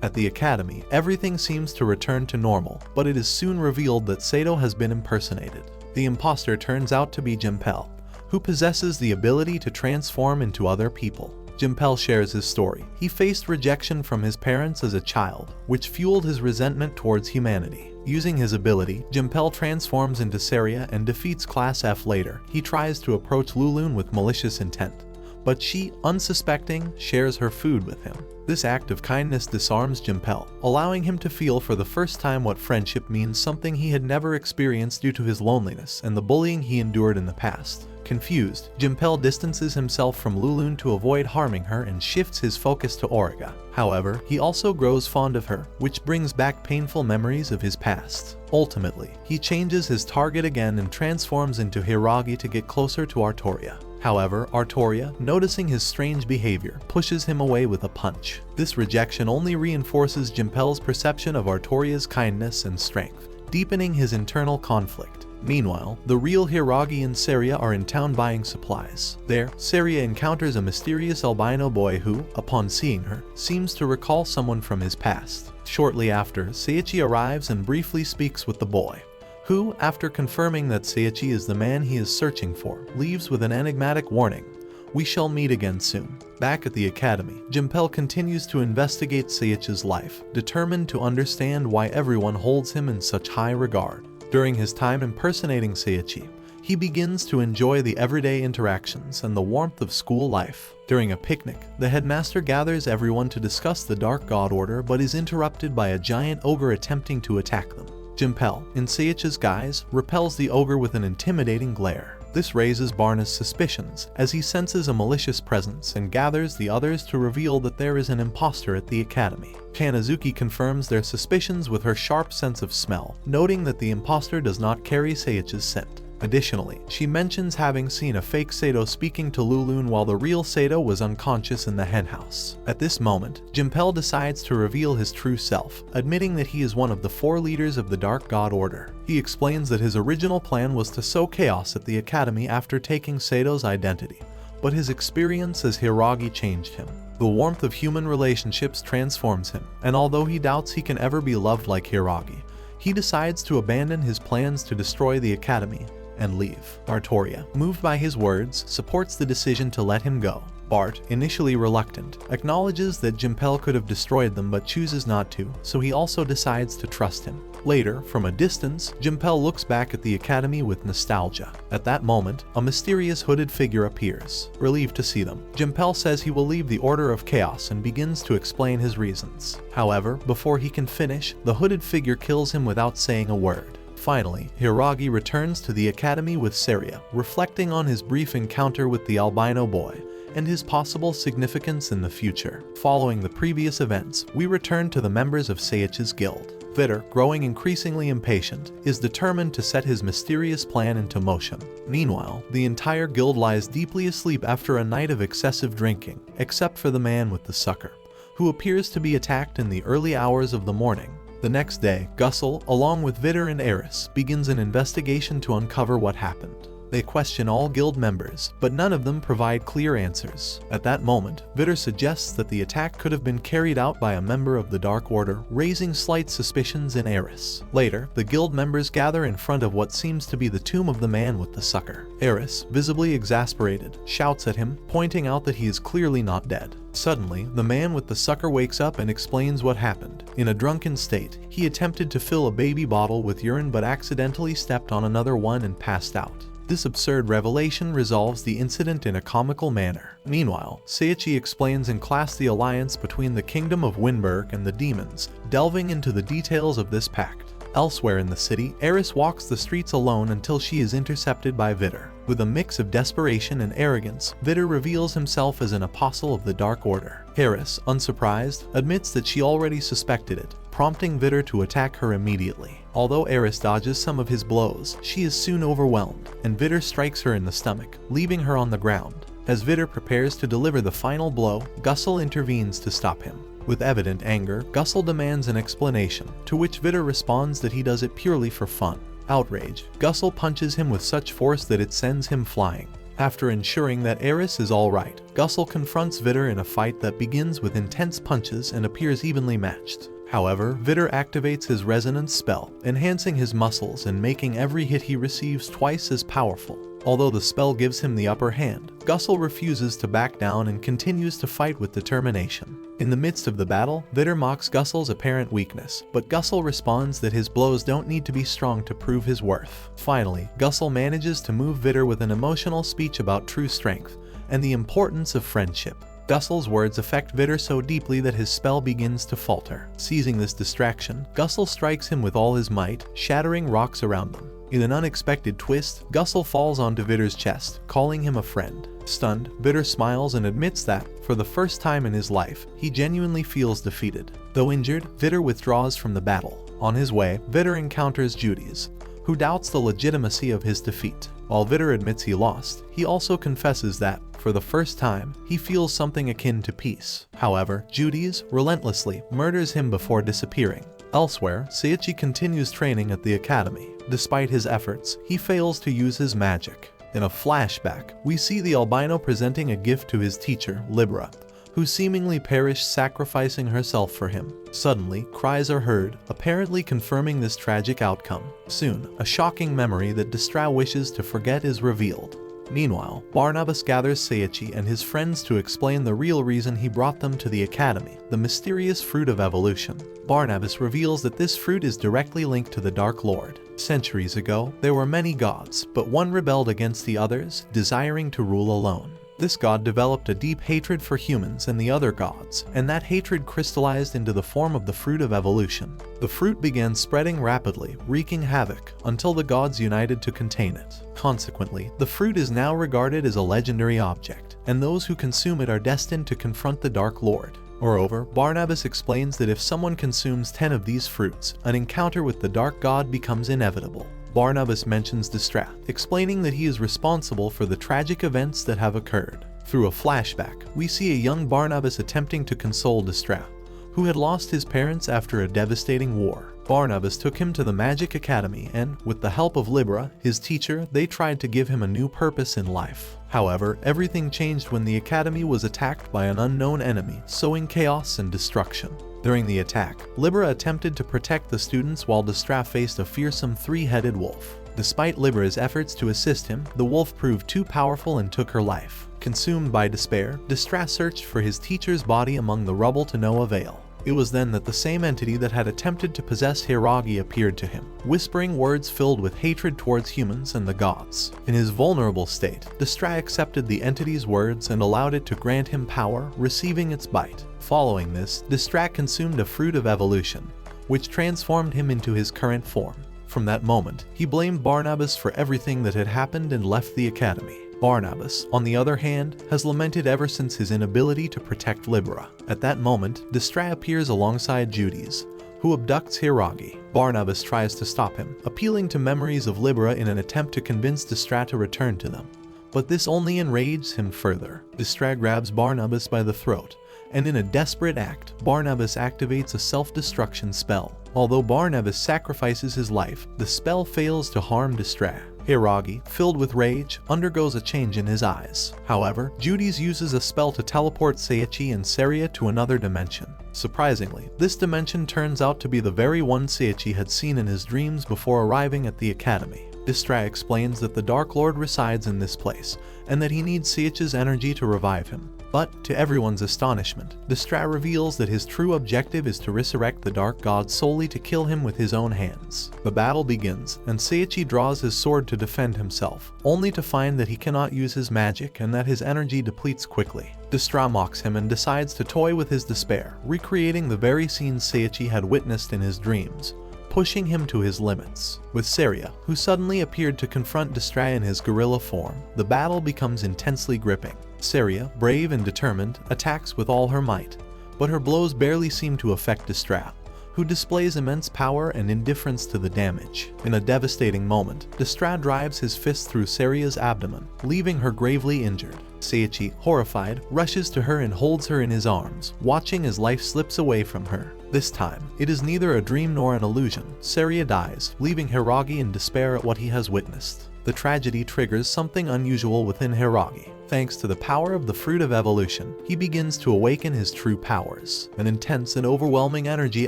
At the academy, everything seems to return to normal, but it is soon revealed that Sato has been impersonated. The imposter turns out to be Jimpel, who possesses the ability to transform into other people. Jimpel shares his story. He faced rejection from his parents as a child, which fueled his resentment towards humanity. Using his ability, Jimpel transforms into Seiichi and defeats Class F later. He tries to approach Lulun with malicious intent, but she, unsuspecting, shares her food with him. This act of kindness disarms Jimpel, allowing him to feel for the first time what friendship means, something he had never experienced due to his loneliness and the bullying he endured in the past. Confused, Jimpel distances himself from Lulun to avoid harming her and shifts his focus to Origa. However, he also grows fond of her, which brings back painful memories of his past. Ultimately, he changes his target again and transforms into Hiiragi to get closer to Artoria. However, Artoria, noticing his strange behavior, pushes him away with a punch. This rejection only reinforces Jimpel's perception of Artoria's kindness and strength, deepening his internal conflict. Meanwhile, the real Hiiragi and Seiichi are in town buying supplies. There, Seiichi encounters a mysterious albino boy who, upon seeing her, seems to recall someone from his past. Shortly after, Seiichi arrives and briefly speaks with the boy, who, after confirming that Seiichi is the man he is searching for, leaves with an enigmatic warning: "We shall meet again soon." Back at the academy, Jimpel continues to investigate Seiichi's life, determined to understand why everyone holds him in such high regard. During his time impersonating Seiichi, he begins to enjoy the everyday interactions and the warmth of school life. During a picnic, the headmaster gathers everyone to discuss the Dark God Order but is interrupted by a giant ogre attempting to attack them. Jimpel, in Seiichi's guise, repels the ogre with an intimidating glare. This raises Barna's suspicions, as he senses a malicious presence and gathers the others to reveal that there is an imposter at the academy. Kanazuki confirms their suspicions with her sharp sense of smell, noting that the imposter does not carry Seiichi's scent. Additionally, she mentions having seen a fake Sato speaking to Lulun while the real Sato was unconscious in the henhouse. At this moment, Jimpel decides to reveal his true self, admitting that he is one of the 4 leaders of the Dark God Order. He explains that his original plan was to sow chaos at the academy after taking Sato's identity, but his experience as Hiiragi changed him. The warmth of human relationships transforms him, and although he doubts he can ever be loved like Hiiragi, he decides to abandon his plans to destroy the academy and leave. Artoria, moved by his words, supports the decision to let him go. Bart, initially reluctant, acknowledges that Jimpel could have destroyed them but chooses not to, so he also decides to trust him. Later, from a distance, Jimpel looks back at the academy with nostalgia. At that moment, a mysterious hooded figure appears. Relieved to see them, Jimpel says he will leave the Order of Chaos and begins to explain his reasons. However, before he can finish, the hooded figure kills him without saying a word. Finally, Hiiragi returns to the academy with Seiichi, reflecting on his brief encounter with the albino boy and his possible significance in the future. Following the previous events, we return to the members of Seiichi's guild. Vitter, growing increasingly impatient, is determined to set his mysterious plan into motion. Meanwhile, the entire guild lies deeply asleep after a night of excessive drinking, except for the man with the sucker, who appears to be attacked in the early hours of the morning. The next day, Gussel, along with Vitter and Eris, begins an investigation to uncover what happened. They question all guild members, but none of them provide clear answers. At that moment, Vitter suggests that the attack could have been carried out by a member of the Dark Order, raising slight suspicions in Eris. Later, the guild members gather in front of what seems to be the tomb of the man with the sucker. Eris, visibly exasperated, shouts at him, pointing out that he is clearly not dead. Suddenly, the man with the sucker wakes up and explains what happened. In a drunken state, he attempted to fill a baby bottle with urine but accidentally stepped on another one and passed out. This absurd revelation resolves the incident in a comical manner. Meanwhile, Seiichi explains in class the alliance between the Kingdom of Winberg and the demons, delving into the details of this pact. Elsewhere in the city, Eris walks the streets alone until she is intercepted by Vitter. With a mix of desperation and arrogance, Vitter reveals himself as an apostle of the Dark Order. Eris, unsurprised, admits that she already suspected it, prompting Vitter to attack her immediately. Although Eris dodges some of his blows, she is soon overwhelmed, and Vitter strikes her in the stomach, leaving her on the ground. As Vitter prepares to deliver the final blow, Gussel intervenes to stop him. With evident anger, Gussel demands an explanation, to which Vitter responds that he does it purely for fun. Outraged, Gussel punches him with such force that it sends him flying. After ensuring that Eris is alright, Gussel confronts Vitter in a fight that begins with intense punches and appears evenly matched. However, Vitter activates his resonance spell, enhancing his muscles and making every hit he receives twice as powerful. Although the spell gives him the upper hand, Gussel refuses to back down and continues to fight with determination. In the midst of the battle, Vitter mocks Gussel's apparent weakness, but Gussel responds that his blows don't need to be strong to prove his worth. Finally, Gussel manages to move Vitter with an emotional speech about true strength and the importance of friendship. Gussel's words affect Vitter so deeply that his spell begins to falter. Seizing this distraction, Gussel strikes him with all his might, shattering rocks around them. In an unexpected twist, Gussel falls onto Vitter's chest, calling him a friend. Stunned, Vitter smiles and admits that, for the first time in his life, he genuinely feels defeated. Though injured, Vitter withdraws from the battle. On his way, Vitter encounters Judy's, who doubts the legitimacy of his defeat. While Vitter admits he lost, he also confesses that, for the first time, he feels something akin to peace. However, Judy's relentlessly murders him before disappearing. Elsewhere, Seiichi continues training at the academy. Despite his efforts, he fails to use his magic. In a flashback, we see the albino presenting a gift to his teacher, Libra, who seemingly perished sacrificing herself for him. Suddenly, cries are heard, apparently confirming this tragic outcome. Soon, a shocking memory that Distra wishes to forget is revealed. Meanwhile, Barnabas gathers Seiichi and his friends to explain the real reason he brought them to the academy, the mysterious fruit of evolution. Barnabas reveals that this fruit is directly linked to the Dark Lord. Centuries ago, there were many gods, but one rebelled against the others, desiring to rule alone. This god developed a deep hatred for humans and the other gods, and that hatred crystallized into the form of the fruit of evolution. The fruit began spreading rapidly, wreaking havoc, until the gods united to contain it. Consequently, the fruit is now regarded as a legendary object, and those who consume it are destined to confront the Dark Lord. Moreover, Barnabas explains that if someone consumes 10 of these fruits, an encounter with the Dark God becomes inevitable. Barnabas mentions Distra, explaining that he is responsible for the tragic events that have occurred. Through a flashback, we see a young Barnabas attempting to console Distra, who had lost his parents after a devastating war. Barnabas took him to the Magic Academy and, with the help of Libra, his teacher, they tried to give him a new purpose in life. However, everything changed when the academy was attacked by an unknown enemy, sowing chaos and destruction. During the attack, Libra attempted to protect the students while Distra faced a fearsome three-headed wolf. Despite Libra's efforts to assist him, the wolf proved too powerful and took her life. Consumed by despair, Distra searched for his teacher's body among the rubble to no avail. It was then that the same entity that had attempted to possess Hiiragi appeared to him, whispering words filled with hatred towards humans and the gods. In his vulnerable state, Distra accepted the entity's words and allowed it to grant him power, receiving its bite. Following this, Distra consumed a fruit of evolution, which transformed him into his current form. From that moment, he blamed Barnabas for everything that had happened and left the academy. Barnabas, on the other hand, has lamented ever since his inability to protect Libra. At that moment, Distra appears alongside Judy's, who abducts Hiiragi. Barnabas tries to stop him, appealing to memories of Libra in an attempt to convince Distra to return to them. But this only enrages him further. Distra grabs Barnabas by the throat, and in a desperate act, Barnabas activates a self-destruction spell. Although Barnabas sacrifices his life, the spell fails to harm Distra. Hiiragi, filled with rage, undergoes a change in his eyes. However, Judy's uses a spell to teleport Seiichi and Seria to another dimension. Surprisingly, this dimension turns out to be the very one Seiichi had seen in his dreams before arriving at the academy. Distra explains that the Dark Lord resides in this place, and that he needs Seiichi's energy to revive him. But, to everyone's astonishment, Distra reveals that his true objective is to resurrect the Dark God solely to kill him with his own hands. The battle begins, and Seiichi draws his sword to defend himself, only to find that he cannot use his magic and that his energy depletes quickly. Distra mocks him and decides to toy with his despair, recreating the very scenes Seiichi had witnessed in his dreams, pushing him to his limits. With Seria, who suddenly appeared to confront Distra in his gorilla form, the battle becomes intensely gripping. Seria, brave and determined, attacks with all her might, but her blows barely seem to affect Distra, who displays immense power and indifference to the damage. In a devastating moment, Distra drives his fist through Seria's abdomen, leaving her gravely injured. Seiichi, horrified, rushes to her and holds her in his arms, watching as life slips away from her. This time, it is neither a dream nor an illusion. Seiichi dies, leaving Hiiragi in despair at what he has witnessed. The tragedy triggers something unusual within Hiiragi. Thanks to the power of the fruit of evolution, he begins to awaken his true powers. An intense and overwhelming energy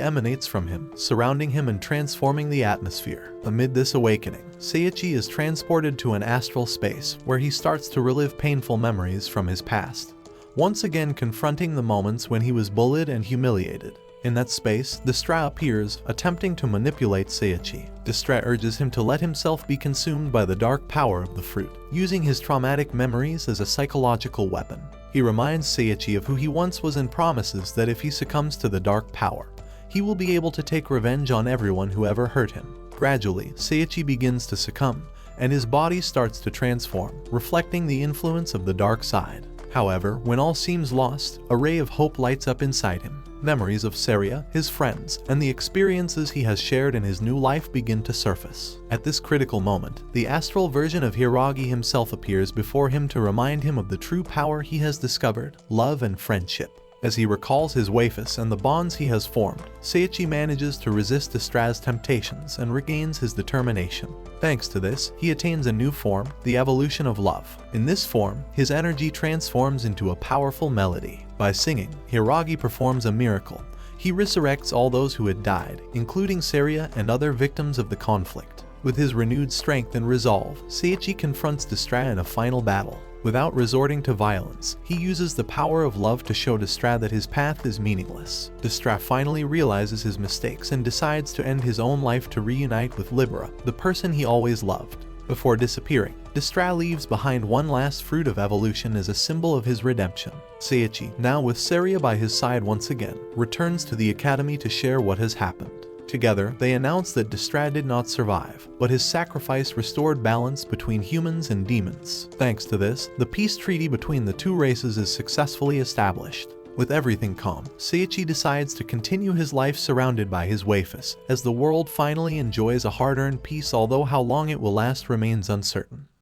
emanates from him, surrounding him and transforming the atmosphere. Amid this awakening, Seiichi is transported to an astral space where he starts to relive painful memories from his past, once again confronting the moments when he was bullied and humiliated. In that space, Destra appears, attempting to manipulate Seiichi. Destra urges him to let himself be consumed by the dark power of the fruit, using his traumatic memories as a psychological weapon. He reminds Seiichi of who he once was and promises that if he succumbs to the dark power, he will be able to take revenge on everyone who ever hurt him. Gradually, Seiichi begins to succumb, and his body starts to transform, reflecting the influence of the dark side. However, when all seems lost, a ray of hope lights up inside him. Memories of Seiichi, his friends, and the experiences he has shared in his new life begin to surface. At this critical moment, the astral version of Hiiragi himself appears before him to remind him of the true power he has discovered, love and friendship. As he recalls his waifus and the bonds he has formed, Seiichi manages to resist Destra's temptations and regains his determination. Thanks to this, he attains a new form, the evolution of love. In this form, his energy transforms into a powerful melody. By singing, Hiiragi performs a miracle. He resurrects all those who had died, including Seiichi and other victims of the conflict. With his renewed strength and resolve, Seiichi confronts Destra in a final battle. Without resorting to violence, he uses the power of love to show Destra that his path is meaningless. Destra finally realizes his mistakes and decides to end his own life to reunite with Libera, the person he always loved. Before disappearing, Destra leaves behind one last fruit of evolution as a symbol of his redemption. Seiichi, now with Seiichi by his side once again, returns to the academy to share what has happened. Together, they announce that Destra did not survive, but his sacrifice restored balance between humans and demons. Thanks to this, the peace treaty between the two races is successfully established. With everything calm, Seiichi decides to continue his life surrounded by his waifus, as the world finally enjoys a hard-earned peace, although how long it will last remains uncertain.